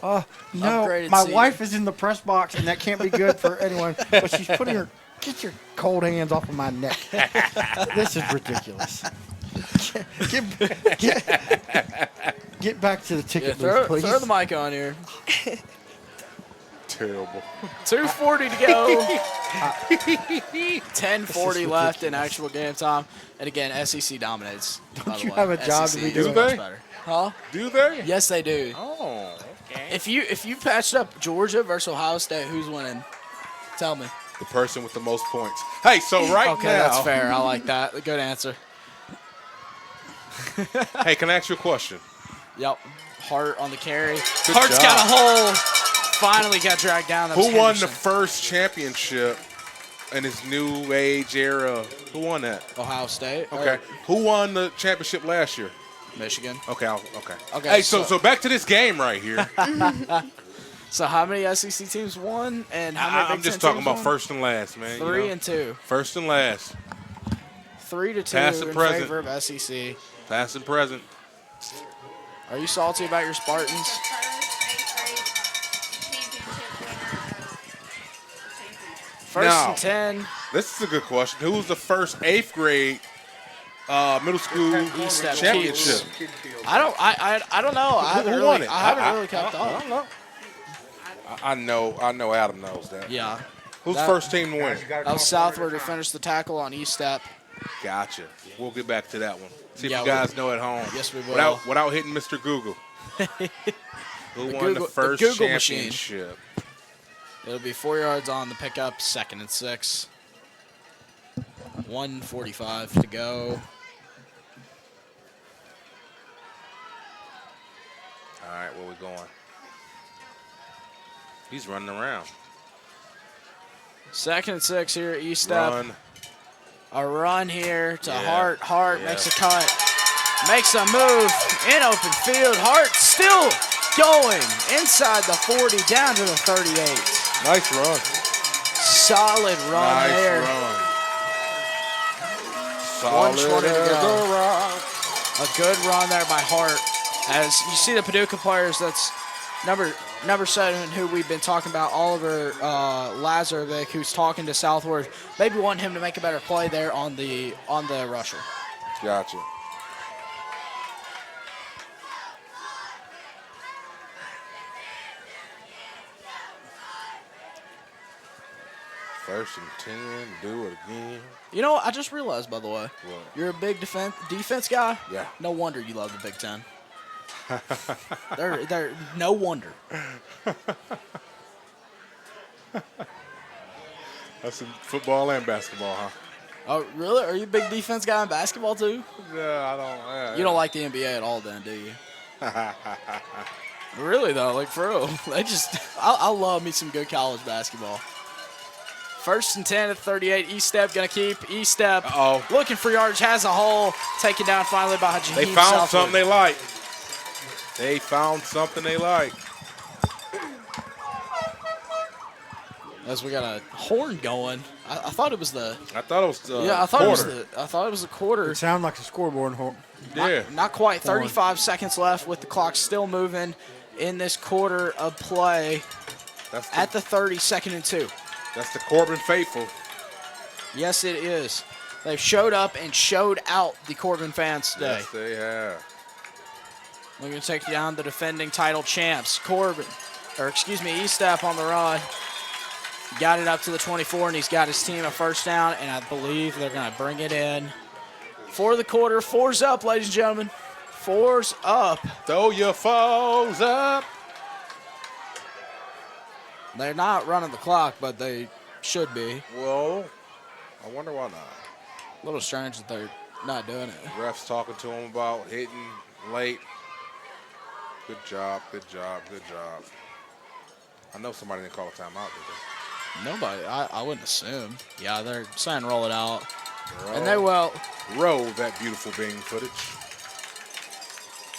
No, Upgraded my seat. wife is in the press box, and that can't be good for anyone. But she's putting her, get your cold hands off of my neck. This is ridiculous. Get back to the ticket booth, please. Throw the mic on here. Terrible. 2:40 to go. 10:40 left in actual game time. And again, SEC dominates. Don't you have a job to be SEC is doing? much Do they? better. Huh? Do they? Yes, they do. Oh, okay. If you patched up Georgia versus Ohio State, who's winning? Tell me. The person with the most points. Hey, so right Okay, now. that's fair. I like that. Good answer. Hey, can I ask you a question? Yep. Hart on the carry. Good Hart's job. got a hole. Finally got dragged down. That was Who won the Henderson. first championship in this new age era? Who won that? Ohio State. or Okay. Who won the championship last year? Michigan. Okay. Okay. Okay, Hey, so so- back to this game right here. So how many SEC teams won, and how many I'm Big just Ten talking teams about won? first and last, man. 3 and 2. First and last. 3-2 Past and in present. favor of SEC. Past and present. Are you salty about your Spartans? First Now, and 10. This is a good question. Who was the first 8th grade middle school East Step championship? I don't know. I haven't Who really, won it? I haven't really kept I up. don't know. I know Adam knows that. Yeah. Who's the first team to win? That was Southward who finished the tackle on East Step. Gotcha. We'll get back to that one. See if Yeah, you guys know at home. Yes, we will. Without hitting Mr. Google. Who won Google- the the first Google machine. championship? It'll be 4 yards on the pickup, 2nd and 6. 1:45 to go. All right, where we going? He's running around. 2nd and 6 here at East Step. Run. A run here to Yeah. Hart Yeah. makes a cut. Makes a move in open field. Hart still going inside the 40 down to the 38. Nice run. Solid run Nice there. run. 1:20 to Solid as go. a rock. A good run there by Hart. As you see the Paducah players, that's number 7, who we've been talking about, Oliver Lazarevic, who's talking to Southward. Maybe want him to make a better play there on the rusher. Gotcha. First and 10, do it again. You know, I just realized, by the way, What? you're a big defense guy. Yeah. No wonder you love the Big Ten. they're no wonder. That's in football and basketball, huh? Oh, really? Are you a big defense guy in basketball too? Yeah, I don't. Yeah, You don't like the NBA at all, then, do you? Really though, like for real, I love me some good college basketball. 1st and 10 at 38. East Step gonna keep. East Step Uh-oh. looking for yardage, has a hole, taken down finally by Jaheim They found Southwood. something they like. They found something they like. As we got a horn going. I thought it was the I thought it was the I thought quarter. it was the quarter. It sounded like a scoreboard. Yeah. Not quite. 35 seconds left with the clock still moving in this quarter of play That's at the 30, 2nd and 2. That's the Corbin faithful. Yes, it is. They've showed up and showed out the Corbin fans today. Yes, they have. We're going to take down the defending title champs, East Step on the run. Got it up to the 24, and he's got his team a first down, and I believe they're going to bring it in for the quarter. 4's up, ladies and gentlemen. 4's up. Throw your foes up. They're not running the clock, but they should be. Well, I wonder why not. A little strange that they're not doing it. Refs talking to him about hitting late. Good job. I know somebody didn't call a timeout, did Nobody, I wouldn't assume. Yeah, they're saying roll it out. they? And they will. Roll that beautiful Bing footage.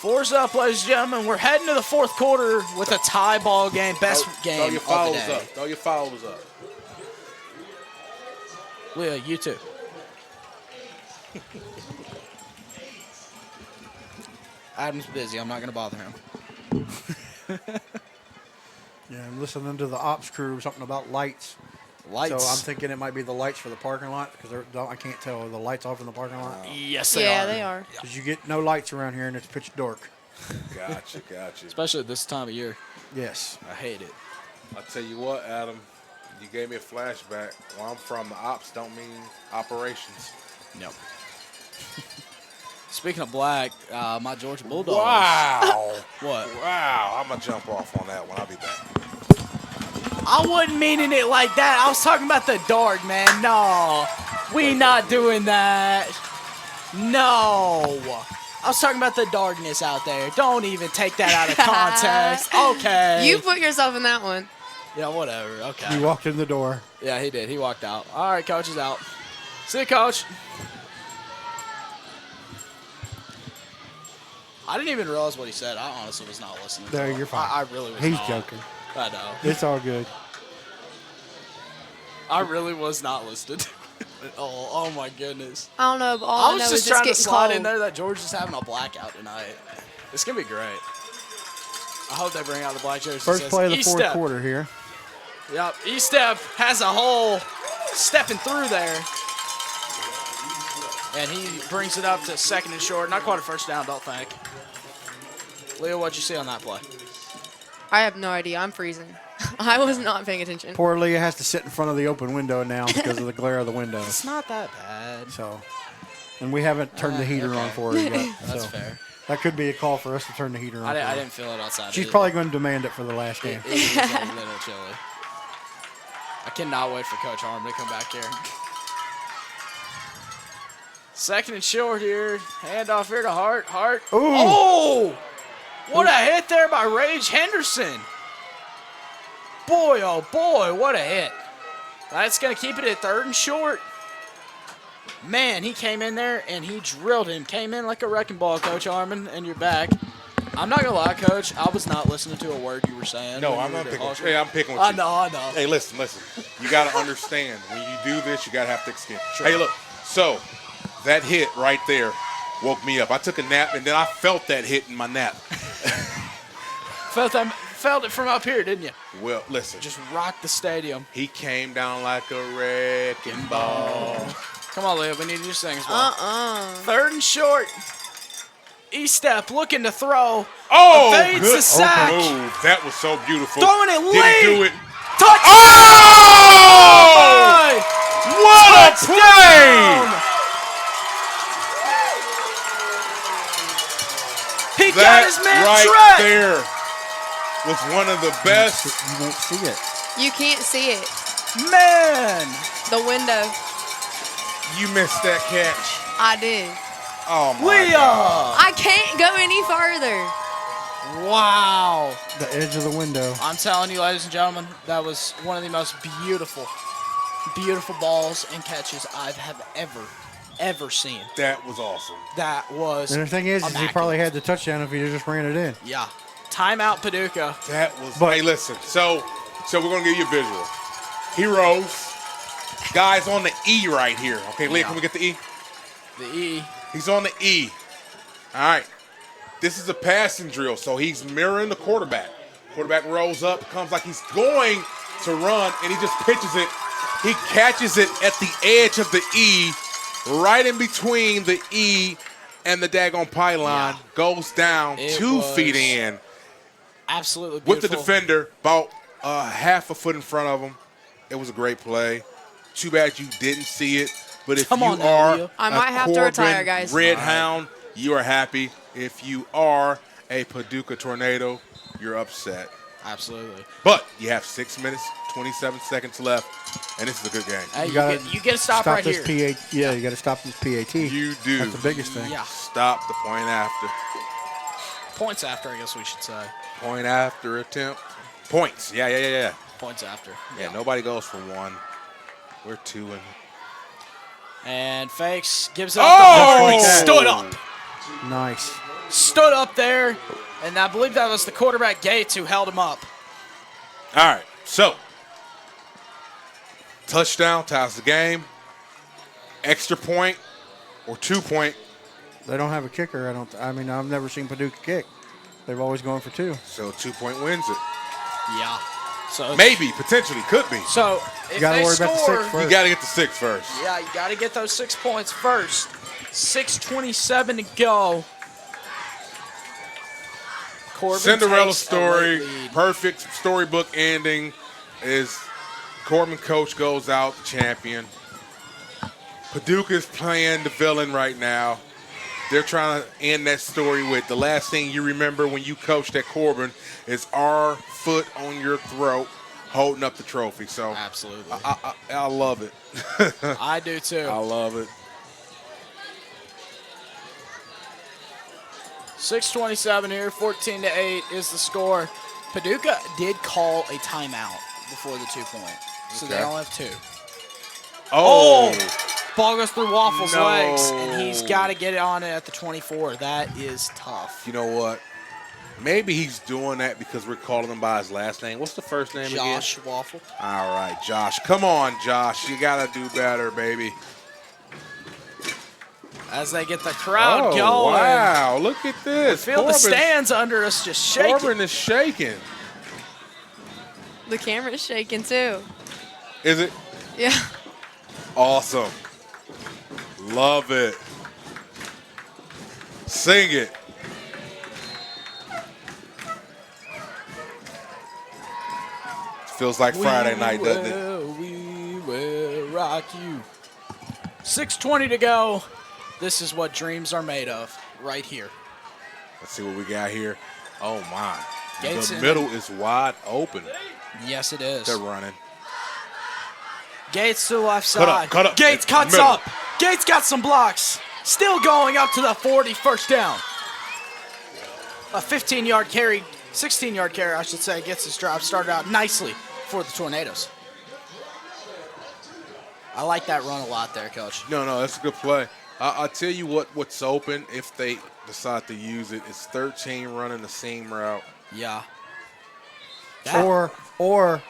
4's up, ladies and gentlemen. We're heading to the 4th quarter with a tie ball game. Best game Throw your of the fouls day. up. Throw your fouls up. Leah, you too. Adam's busy. I'm not going to bother him. Yeah, I'm listening to the ops crew something about lights. Lights. So I'm thinking it might be the lights for the parking lot because I can't tell. Are the lights off in the parking lot? Yes, they Yeah, are. they are. Because you get no lights around here and it's pitch dark. Gotcha. Especially at this time of year. Yes. I hate it. I'll tell you what, Adam. You gave me a flashback. Where I'm from, the ops don't mean operations. No. Speaking of black, my Georgia Bulldogs. Wow. What? Wow. I'm going to jump off on that one. I'll be back. I wasn't meaning it like that. I was talking about the dark, man. No. We not doing that. No. I was talking about the darkness out there. Don't even take that out of context. Okay. You put yourself in that one. Yeah, whatever. Okay. He walked in the door. Yeah, he did. He walked out. All right, coach is out. See you, coach. I didn't even realize what he said. I honestly was not listening. There, to him. you're fine. I really was He's not. joking. I know. It's all good. I really was not listening. Oh my goodness. I don't know, but all I, I was know just is it's trying to getting slide cold. in there that George is having a blackout tonight. It's going to be great. I hope they bring out the black jersey. First play of the fourth E-step. quarter here. Yep, E-step has a hole stepping through there. And he brings it up to second and short. Not quite a first down, don't think. Leo, what'd you see on that play? I have no idea. I'm freezing. I was not paying attention. Poor Leah has to sit in front of the open window now because of the glare of the window. It's not that bad. So, and we haven't turned the heater on for her yet. That's so fair. That could be a call for us to turn the heater on. I didn't feel it outside. She's probably going to demand it for the last game. It is a little chilly. I cannot wait for Coach Harmon to come back here. Second and short here. Handoff here to Hart. Hart. Ooh. Oh! What a hit there by Rage Henderson. Boy, oh boy, what a hit. That's going to keep it at third and short. Man, he came in there and he drilled him. Came in like a wrecking ball, Coach Harmon, and you're back. I'm not going to lie, Coach. I was not listening to a word you were saying. No, when I'm you not were picking with talking. you. Hey, I'm picking with I you. know. Hey, listen. You got to understand. When you do this, you got to have thick skin. Sure. Hey, look. So, that hit right there woke me up. I took a nap, and then I felt that hit in my nap. Felt it from up here, didn't you? Well, listen. Just rocked the stadium. He came down like a wrecking ball. Come on, Leo. We need to do things well. Third and short. E-step looking to throw. Oh, evades good the sack. move. That was so beautiful. Throwing it Didn't late. do it. Touchdown! Oh! What a play! He got That his man right Trent. there was one of the best. You won't see it. You can't see it. Man. The window. You missed that catch. I did. Oh, my Leah. God. I can't go any farther. Wow. The edge of the window. I'm telling you, ladies and gentlemen, that was one of the most beautiful balls and catches I have ever seen. That was awesome. That was And the thing is he immaculate. probably had the touchdown if he just ran it in. Yeah. Timeout, Paducah. That was. But- hey, listen. So we're gonna give you a visual. He rose. Guys on the E right here. Okay, Leah, Yeah. can we get the E? The E. He's on the E. All right. This is a passing drill, so he's mirroring the quarterback. Quarterback rolls up, comes like he's going to run, and he just pitches it. He catches it at the edge of the E, right in between the E and the daggone pylon, Yeah. goes down It 2 was feet in, Absolutely with beautiful. the defender about half a foot in front of him. It was a great play. Too bad you didn't see it. But if Come you on now, are Leo. I a might have to Corbin retire, guys. Red Hound, you are happy. If you are a Paducah Tornado, you're upset. Absolutely. But you have 6 minutes, 27 seconds left, and this is a good game. Hey, gotta you get a stop right this here. PAT. Yeah, you got to stop this PAT. You do. That's the biggest thing. Yeah. Stop the point after. Points after, I guess we should say. Point after attempt. Points. Yeah. Points after. Yeah, nobody goes for 1. We're 2 and. And Fakes gives it up. Oh! He stood up. Nice. Stood up there. And I believe that was the quarterback Gates who held him up. All right, so touchdown ties the game. Extra point or 2 point. They don't have a kicker. I mean, I've never seen Paducah kick. They've always gone for 2. So 2 point wins it. Yeah. So Maybe, potentially, could be. So if You got to they worry about the score, 6 first. You got to get the 6 first. yeah, you got to get those 6 points first. 6:27 to go. Corbin Cinderella takes a story, late lead. perfect storybook ending is Corbin coach goes out the champion. Paducah's playing the villain right now. They're trying to end that story with the last thing you remember when you coached at Corbin is our foot on your throat holding up the trophy. So Absolutely. I love it. I do too. I love it. 6:27 here, 14-8 is the score. Paducah did call a timeout before the 2 point, so they Okay. only have 2. Oh, Ball goes through Waffle's No. legs, and he's got to get it on it at the 24. That is tough. you know what? Maybe he's doing that because we're calling him by his last name. What's the first name again? Josh Waffle. All right, Josh. Come on, Josh. You got to do better, baby. as they get the crowd going. Wow, look at this. Feel the stands under us just shaking. Corbin is shaking. The camera's shaking too. Is it? Yeah. Awesome. Love it. Sing it. Feels like Friday night, doesn't it? We will rock you. 6:20 to go. This is what dreams are made of right here. Let's see what we got here. Oh, my. Gates The in. middle is wide open. Yes, it is. They're running. Gates to the left Cut up, side. cut up. Gates cuts Middle. up. Gates got some blocks. Still going up to the 40, first down. A 15-yard carry, 16-yard carry, I should say, gets this drive started out nicely for the Tornadoes. I like that run a lot there, Coach. No, that's a good play. I'll tell you what's open if they decide to use it. It's 13 running the same route. Yeah. Or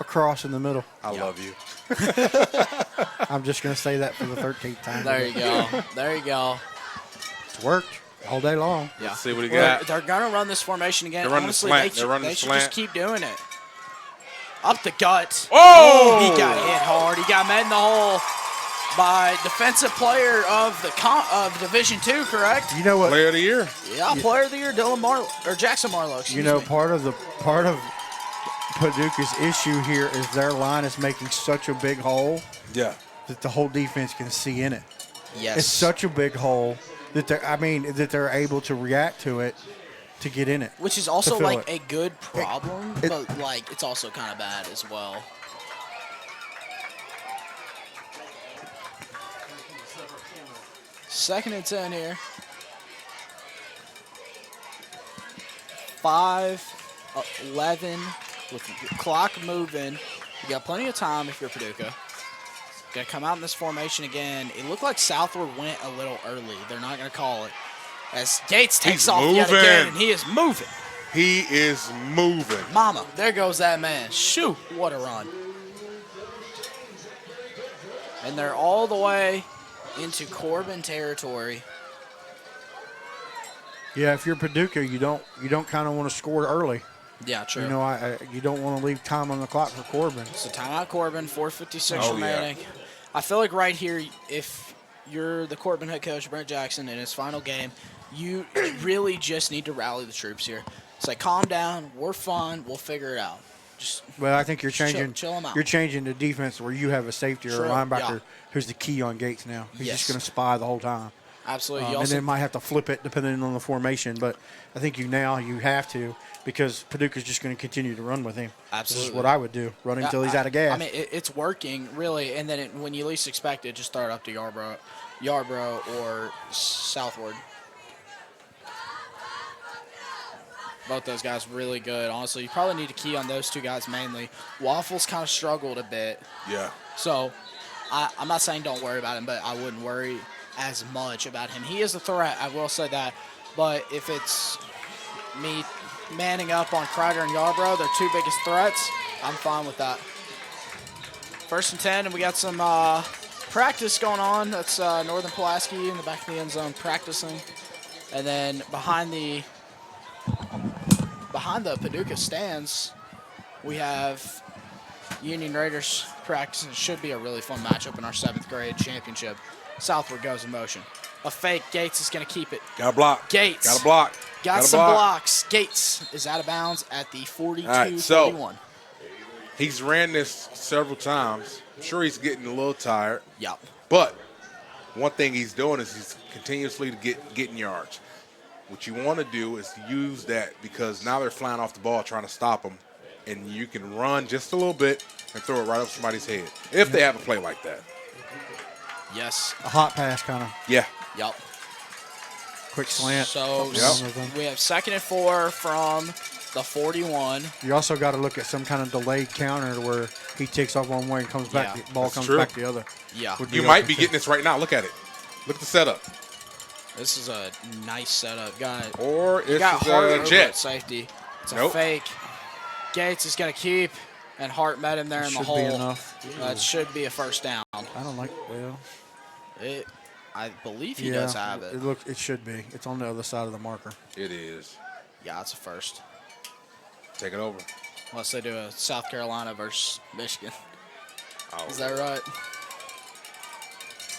across in the middle. I love you. I'm just going to say that for the 13th time. There you go. There you go. It's worked all day long. Yeah. Let's see what he got. They're going to run this formation again. They're running the Honestly, slant. they They're running the should slant. just keep doing it. Up the gut. Oh! He got hit hard. He got met in the hole by defensive player of Division II, correct? You know what? Player of the year. Yeah, player of the year, Jackson Marlowe. Excuse me. part of Paducah's issue here is their line is making such a big hole Yeah. that the whole defense can see in it. Yes. It's such a big hole that they're able to react to it to get in it. Which is also fill like it. a good problem, but like it's also kind of bad as well. Second and 10 here. 5:11 with the clock moving. You got plenty of time if you're Paducah. Gonna come out in this formation again. It looked like Southward went a little early. They're not gonna call it. As Gates takes He's off yet moving. again, and he is moving. He is moving. Mama, there goes that man. Shoot, what a run. And they're all the way into Corbin territory. Yeah, if you're Paducah, you don't kind of want to score early. Yeah, true. You know, you don't want to leave time on the clock for Corbin. So timeout Corbin, 4:56 Oh, remaining. Yeah. I feel like right here, if you're the Corbin head coach, Brent Jackson, in his final game, you really just need to rally the troops here. It's like, calm down, we're fine, we'll figure it out. Just Well, I think you're changing. chill 'em out. You're changing the defense where you have a safety or True, a linebacker yeah. who's the key on Gates now. He's Yes. just going to spy the whole time. absolutely. You And also, then might have to flip it depending on the formation. But I think you have to because Paducah's just going to continue to run with him. Absolutely. This is what I would do. Run him until he's out of gas. I mean, it's working, really. And then when you least expect it, just throw it up to Yarborough or Southward. Both those guys really good. Honestly, you probably need to key on those two guys mainly. Waffles kind of struggled a bit. Yeah. So I'm not saying don't worry about him, but I wouldn't worry as much about him. He is a threat, I will say that. But if it's me manning up on Kreider and Yarborough, their two biggest threats, I'm fine with that. 1st and 10, and we got some practice going on. That's Northern Pulaski in the back of the end zone practicing. And then behind the Paducah stands, we have Union Raiders practice. It should be a really fun matchup in our 7th grade championship. Southward goes in motion. A fake. Gates is going to keep it. Got a block. Gates. Got a block. Got some blocks. Gates is out of bounds at the 42-41. right, so he's ran this several times. I'm sure he's getting a little tired. Yep. But one thing he's doing is he's continuously getting yards. What you want to do is use that because now they're flying off the ball trying to stop them, and you can run just a little bit and throw it right up somebody's head if they have a play like that. Yes. a hot pass kind of Yeah. Yep. quick slant. So Yep. we have 2nd and 4 from the 41. You also got to look at some kind of delayed counter where he takes off one way and comes back. Yeah. The ball That's comes true. back the other. Yeah. Would You be might open be to- getting this right now. Look at it. Look at the setup. This is a nice setup. Got Or it's got Hart a over at jet. safety. It's a Nope. fake. Gates is going to keep, and Hart met him there in the Should hole. be enough. That should be a first down. I don't like. Well, It I believe he does have it. It should be. It's on the other side of the marker. It is. Yeah, it's a first. Take it over. Unless they do a South Carolina versus Michigan. Oh. Is that right?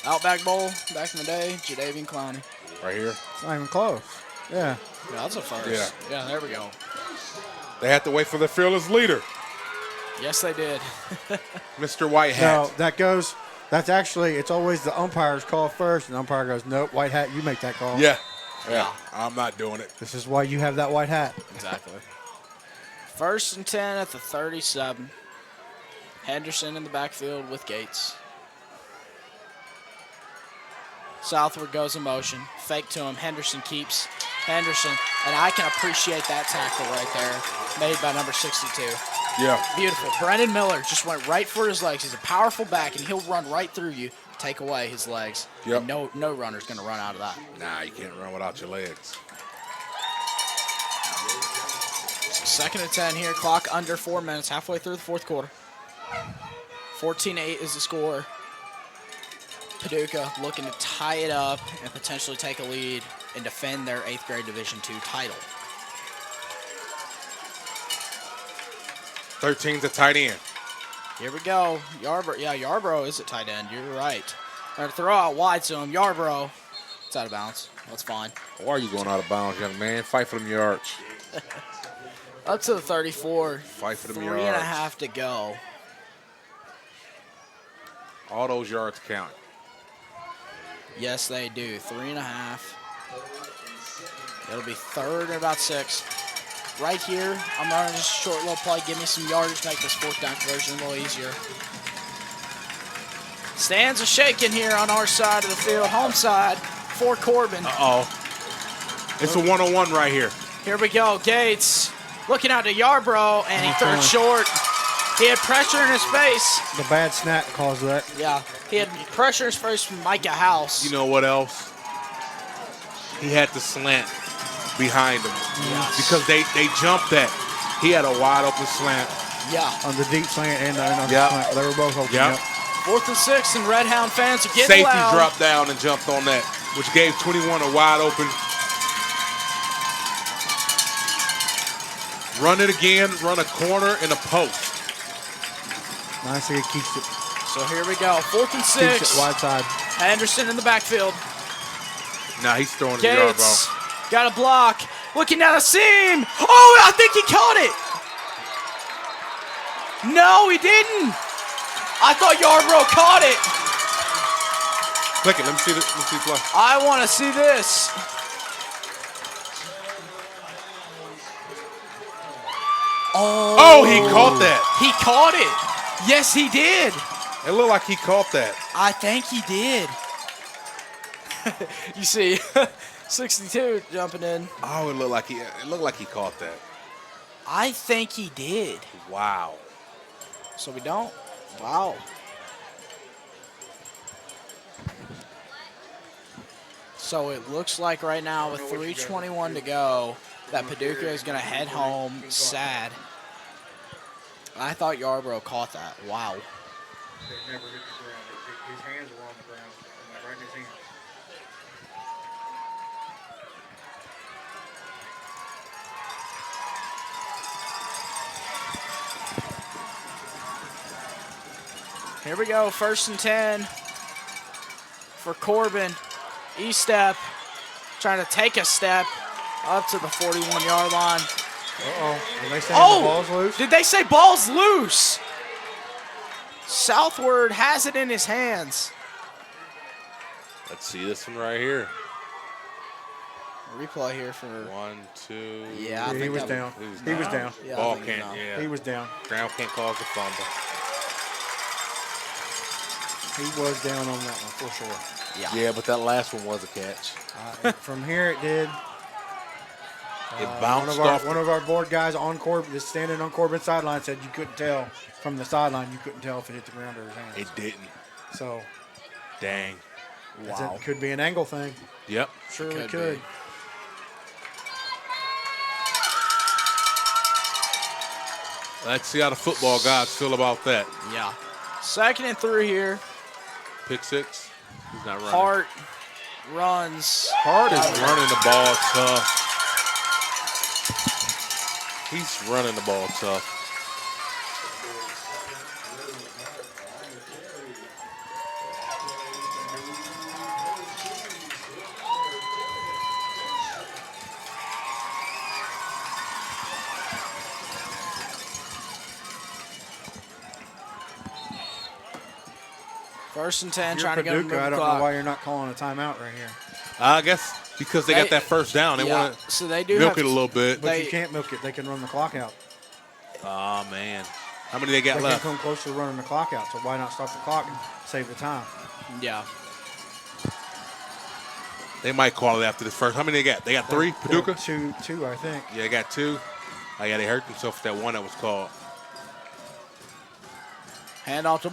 Outback Bowl, back in the day, Jadeveon Clowney. Right here. It's not even close. Yeah. Yeah, that's a first. Yeah, there we go. They had to wait for the fearless leader, Yes, they did. Mr. White No, Hat. that's actually, it's always the umpire's call first, and the umpire goes, nope, white hat, you make that call. Yeah. I'm not doing it. This is why you have that white hat. Exactly. 1st and 10 at the 37. Henderson in the backfield with Gates. Southward goes in motion. Fake to him. Henderson keeps. Henderson. And I can appreciate that tackle right there. Made by number 62. Yeah. Beautiful. Brendan Miller just went right for his legs. He's a powerful back, and he'll run right through you, take away his legs. Yep. And no runner's going to run out of that. Nah, you can't run without your legs. 2nd and 10 here. Clock under 4 minutes. Halfway through the fourth quarter. 14-8 is the score. Paducah looking to tie it up and potentially take a lead and defend their 8th grade Division II title. 13's a tight end. Here we go. Yarborough. Yeah, Yarborough is at tight end. You're right. They're going to throw out wide to him. Yarborough. It's out of bounds. That's fine. Why are you going out of bounds, young man? Fight for them yards. Up to the 34. Fight for them 3.5 yards. to go. All those yards count. Yes, they do. 3.5. It'll be 3rd and about 6. Right here, I'm running just a short little play. Give me some yardage, make this 4th down conversion a little easier. Stands are shaking here on our side of the field, home side for Corbin. Uh-oh. It's a one-on-one right here. Here we go. Gates looking out to Yarborough, and he threw it short. He had pressure in his face. The bad snap caused that. Yeah, he had pressure in his face from Micah House. You know what else? He had the slant behind him. Yes. Because they jumped that. He had a wide open slant. Yeah. On the deep slant and on the Yep. slant. They were both open. Yep. 4th and 6, and Red Hound fans are getting Safety loud. dropped down and jumped on that, which gave 21 a wide open. Run it again, run a corner and a post. Nicely, it keeps it. So here we go. 4th and Keeps 6. it wide side. Anderson in the backfield. Now he's throwing the yard ball. Gates got a block. Looking down the seam. Oh, I think he caught it. No, he didn't. I thought Yarborough caught it. Click it. Let me see this. Let me see the play. I want to see this. Oh, he caught that. He caught it. Yes, he did. It looked like he caught that. I think he did. You see, 62 jumping in. Oh, it looked like he caught that. I think he did. Wow. So we don't. Wow. So it looks like right now with 3:21 to go that Paducah is going to head home sad. I thought Yarborough caught that. Wow. They never hit the ground. His hands were on the ground. Right in his hand. Here we go. 1st and 10 for Corbin. E-step. Trying to take a step up to the 41-yard line. Uh-oh. Are they saying the ball's loose? Did they say ball's loose? Southward has it in his hands. Let's see this one right here. Replay here for 1, 2. yeah. I He think was that down. He was down. Yeah, I Ball think he's can't. down. Yeah. He was down. Ground can't cause a fumble. He was down on that one for sure. Yeah, but that last one was a catch. From here it did. It bounced off. One of our board guys on Corbin, just standing on Corbin's sideline, said you couldn't tell from the sideline. You couldn't tell if it hit the ground or his hands. It didn't. So Dang. it could be an angle thing. Yep. Sure, Could it could. be. Let's see how the football gods feel about that. Yeah. 2nd and 3 here. Pick 6. He's not running. Hart runs. Hart is running the ball tough. He's running the ball tough. First and 10, You're trying to get him Paducah. I don't clock. know why you're not calling a timeout right here. I guess because they got that first down. They want to so they do milk have it a little bit. But you can't milk it. They can run the clock out. Oh, man. How many they got They left? can come close to running the clock out, so why not stop the clock and save the time? Yeah. They might call it after this first. How many they got? They got 3, Paducah? Two, I think. Yeah, they got 2. Oh, yeah, they hurt themselves with that one that was called. Hand off to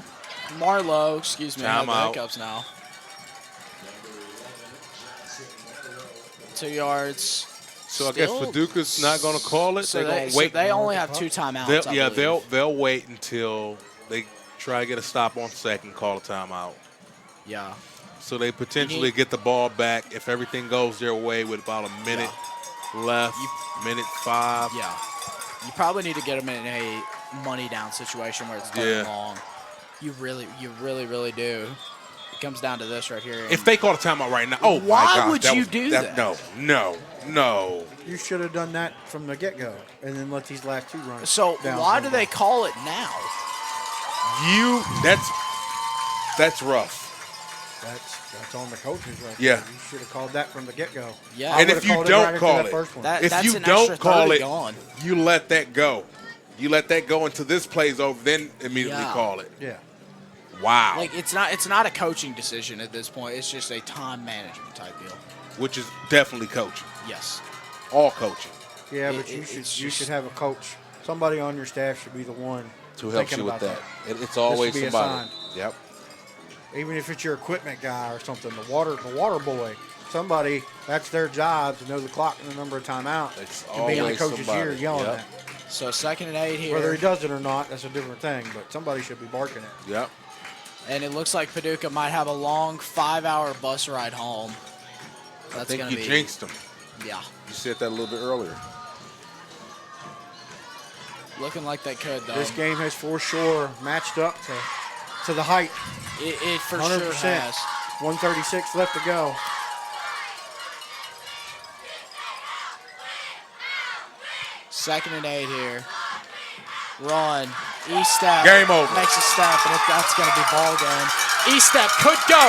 Marlowe. Excuse me. I have the Timeout. hiccups now. 2 yards. So I guess Paducah's not going to call it. So They're going to wait. So they only have 2 timeouts. I believe. They'll wait until they try to get a stop on second, call a timeout. Yeah. So they potentially get the ball back if everything goes their way with about a minute left, minute 5. Yeah. You probably need to get them in a money down situation where it's going long. You really, really do. It comes down to this right here. If they call a timeout right now, Why my God, would you do that? No. You should have done that from the get-go and then let these last 2 run. So down why do they call it now? That's rough. That's on the coaches right Yeah. there. You should have called that from the get-go. Yeah. I And would've if you called don't right after call that it, first one. That- if that's you an extra don't call 30 it, gone. you let that go. You let that go until this play's over, then immediately Yeah. call it. Yeah. Wow. Like it's not a coaching decision at this point. It's just a time management type deal. Which is definitely coaching. Yes. All coaching. Yeah, but it's you just- should have a coach. Somebody on your staff should be the one To help thinking you with about that. It's always be somebody. assigned. Yep. Even if it's your equipment guy or something, the water boy, somebody, that's their job to know the clock and the number of timeout. It's And be in the always coach's somebody. ear yelling Yep. that. So 2nd and 8 here. Whether he does it or not, that's a different thing, but somebody should be barking it. Yep. And it looks like Paducah might have a long 5-hour bus ride home. I That's think going to you be. jinxed them. Yeah. You said that a little bit earlier. Looking like they could, though. This game has for sure matched up to the height. It for 100%. sure has. 136 left to go. Second and 8 here. Run. E-step. Game over. Makes a step, and that's going to be ball game. E-step could go.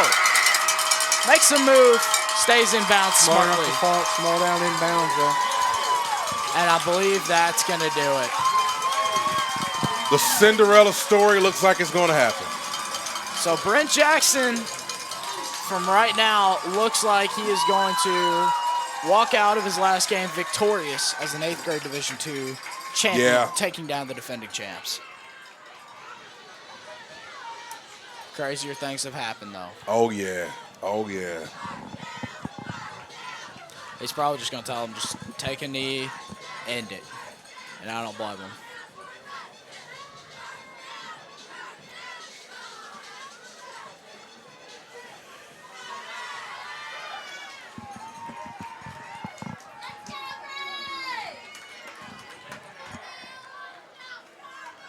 Makes a move. Stays in bounds Smart enough smartly. to fall small down inbounds, though. And I believe that's going to do it. The Cinderella story looks like it's going to happen. So Brent Jackson, from right now, looks like he is going to walk out of his last game victorious as an 8th grade Division II champion, Yeah. taking down the defending champs. Crazier things have happened, though. Oh, yeah. Oh, yeah. He's probably just going to tell him, just take a knee, end it. And I don't blame him.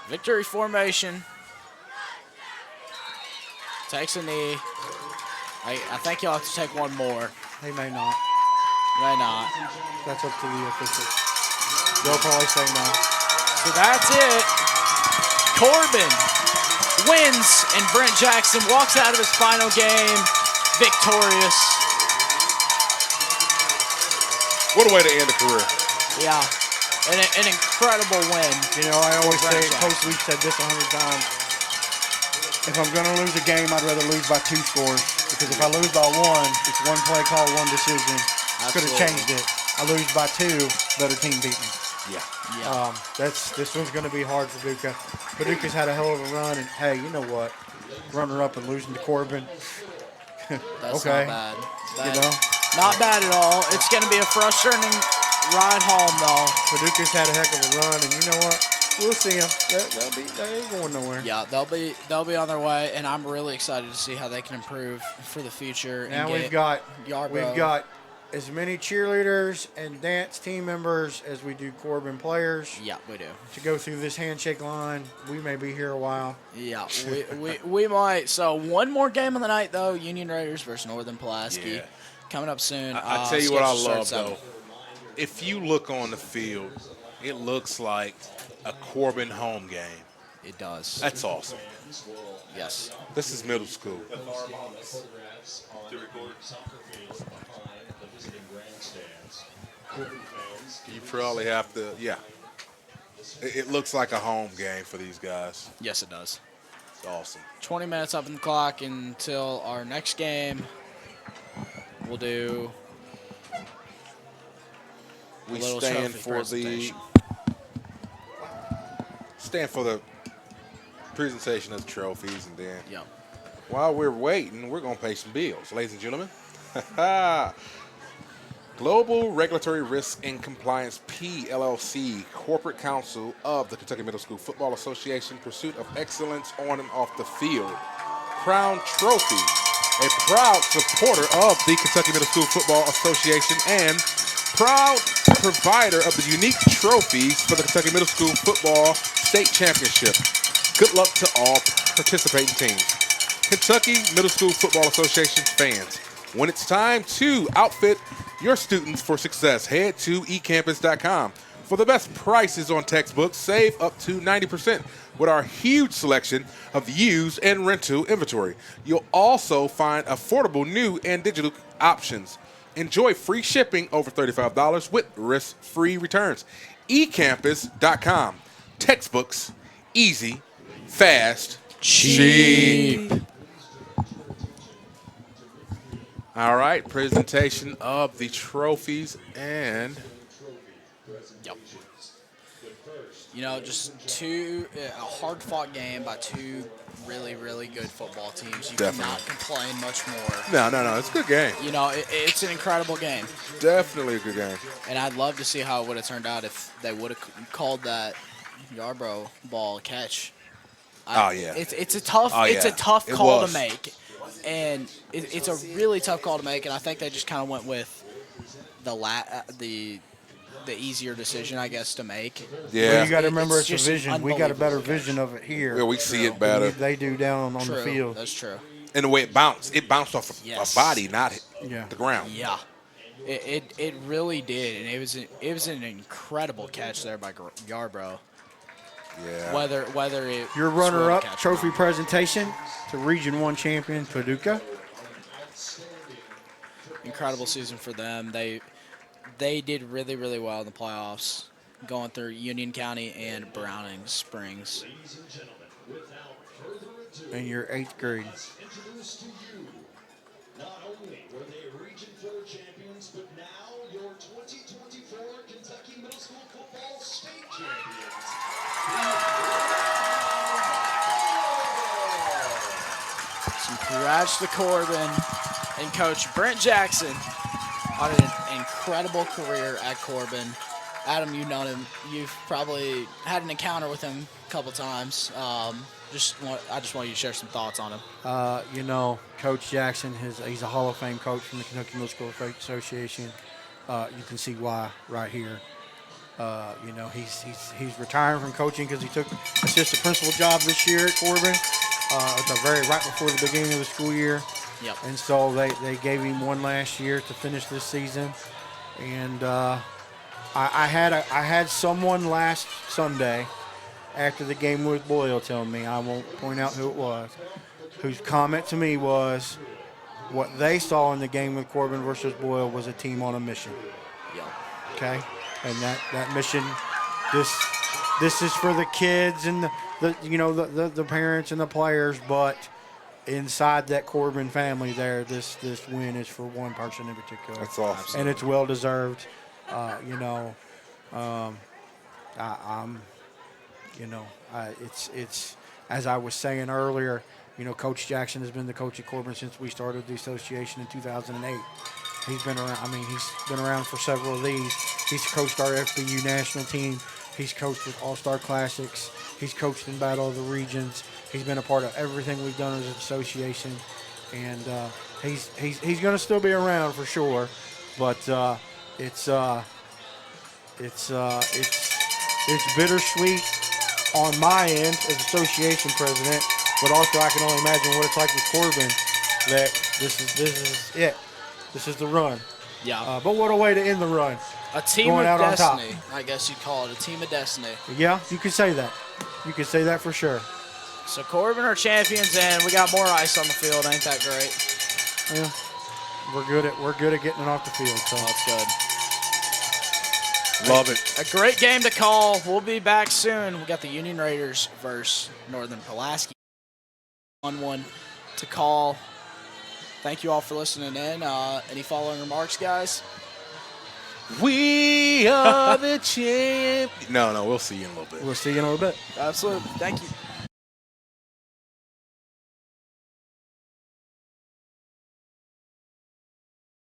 Victory formation. Takes a knee. I think he'll have to take one more. They may not. May not. That's up to the officials. They'll probably say no. So that's it. Corbin wins, and Brent Jackson walks out of his final game victorious. What a way to end a career. Yeah, an incredible win. You know, I always say, Brent Jackson. Coach, we've said this 100 times. If I'm going to lose a game, I'd rather lose by 2 scores. Because if I lose by 1, it's one play call, one decision. Could have changed it. I lose by 2, better team beat me. Yeah. Yeah. This one's going to be hard for Paducah. Paducah's had a hell of a run, and hey, you know what? Runner-up and losing to Corbin. That's okay. not bad. You know, Not bad at all. It's going to be a frustrating ride home, though. Paducah's had a heck of a run, and you know what? We'll see them. They ain't going nowhere. Yeah, they'll be on their way, and I'm really excited to see how they can improve for the future. Now and we've got Yarbrough. as many cheerleaders and dance team members as we do Corbin players. Yeah, we do. To go through this handshake line, we may be here a while. Yeah, we might. So one more game of the night though: Union Raiders versus Northern Pulaski, Yeah. coming up soon. I tell you what I scheduled to love, start though. at 7. If you look on the field, it looks like a Corbin home game. It does. That's awesome. Yes. This is middle school. You probably have to, yeah. It looks like a home game for these guys. Yes, it does. It's awesome. 20 minutes up in the clock until our next game. We'll do We little stand trophy for the presentation of the trophies, and then Yep. while we're waiting, we're going to pay some bills, ladies and gentlemen. Global Regulatory Risk and Compliance PLLC, Corporate Counsel of the Kentucky Middle School Football Association, Pursuit of Excellence on and off the field. Crown Trophy, a proud supporter of the Kentucky Middle School Football Association and proud provider of the unique trophies for the Kentucky Middle School Football State Championship. Good luck to all participating teams. Kentucky Middle School Football Association fans, when it's time to outfit your students for success, head to ecampus.com. For the best prices on textbooks, save up to 90% with our huge selection of used and rental inventory. You'll also find affordable new and digital options. Enjoy free shipping over $35 with risk-free returns. ecampus.com. Textbooks, easy, fast, cheap. All right, presentation of the trophies and Yep. You know, just a hard-fought game by two really, really good football teams. You Definitely. cannot complain much more. no, it's a good game. You know, it's an incredible game, Definitely a good game. and I'd love to see how it would have turned out if they would have called that Yarbrough ball a catch. Oh, yeah. It's a tough Oh, it's a yeah. tough It call was. to make, and it's a really tough call to make. And I think they just kind of went with the easier decision, I guess, to make. Yeah. Well, you got to It- remember it's it's a just vision. We got a better unbelievable. vision of it here. Yeah, we see it than better. they do down on True, the field. that's true. And the way it bounced off Yes. a body, not Yeah. the ground. Yeah, it really did, and it was an incredible catch there by Yarbrough. Yeah. Whether it Your was worth a runner-up catch or trophy not. presentation to Region 1 champion Paducah. Incredible season for them. They did really, really well in the playoffs, going through Union County and Browning Springs. In your 8th grade. Not only were they Region 4 champions, but now your 2024 Kentucky Middle School Football State champions. So congrats to Corbin and Coach Brent Jackson on an incredible career at Corbin. Adam, you've known him. You've probably had an encounter with him a couple times. I just want you to share some thoughts on him. You know, Coach Jackson, he's a Hall of Fame coach from the Kentucky Middle School Association. You can see why right here. You know, he's retiring from coaching because he took assistant principal job this year at Corbin. Right before the beginning of the school year. Yep. And so they gave him one last year to finish this season. And I had someone last Sunday after the game with Boyle tell me, I won't point out who it was, whose comment to me was what they saw in the game with Corbin versus Boyle was a team on a mission. Yep. Okay? And that mission, this is for the kids and the parents and the players, but inside that Corbin family there, this win is for one person in particular. That's awesome. And it's well deserved. It's as I was saying earlier, you know, Coach Jackson has been the coach at Corbin since we started the association in 2008. He's been around. I mean, he's been around for several of these. He's coached our FBU national team He's coached with All-Star Classics. He's coached in Battle of the Regions. He's been a part of everything we've done as an association, and he's going to still be around for sure. But it's bittersweet on my end as association president, but also I can only imagine what it's like with Corbin. That this is it. This is the run. Yeah. But what a way to end the run. A team going of out on top. destiny, I guess you'd call it. A team of destiny. Yeah, you could say that. You could say that for sure. So Corbin are champions, and we got more ice on the field. Ain't that great? Yeah, we're good at getting it off the field. So That's good. Love it. A great game to call. We'll be back soon. We got the Union Raiders versus Northern Pulaski. 1-1 to call. Thank you all for listening in. Any following remarks, guys? We are the champ. No, we'll see you in a little bit. we'll see you in a little bit. Absolutely. Thank you.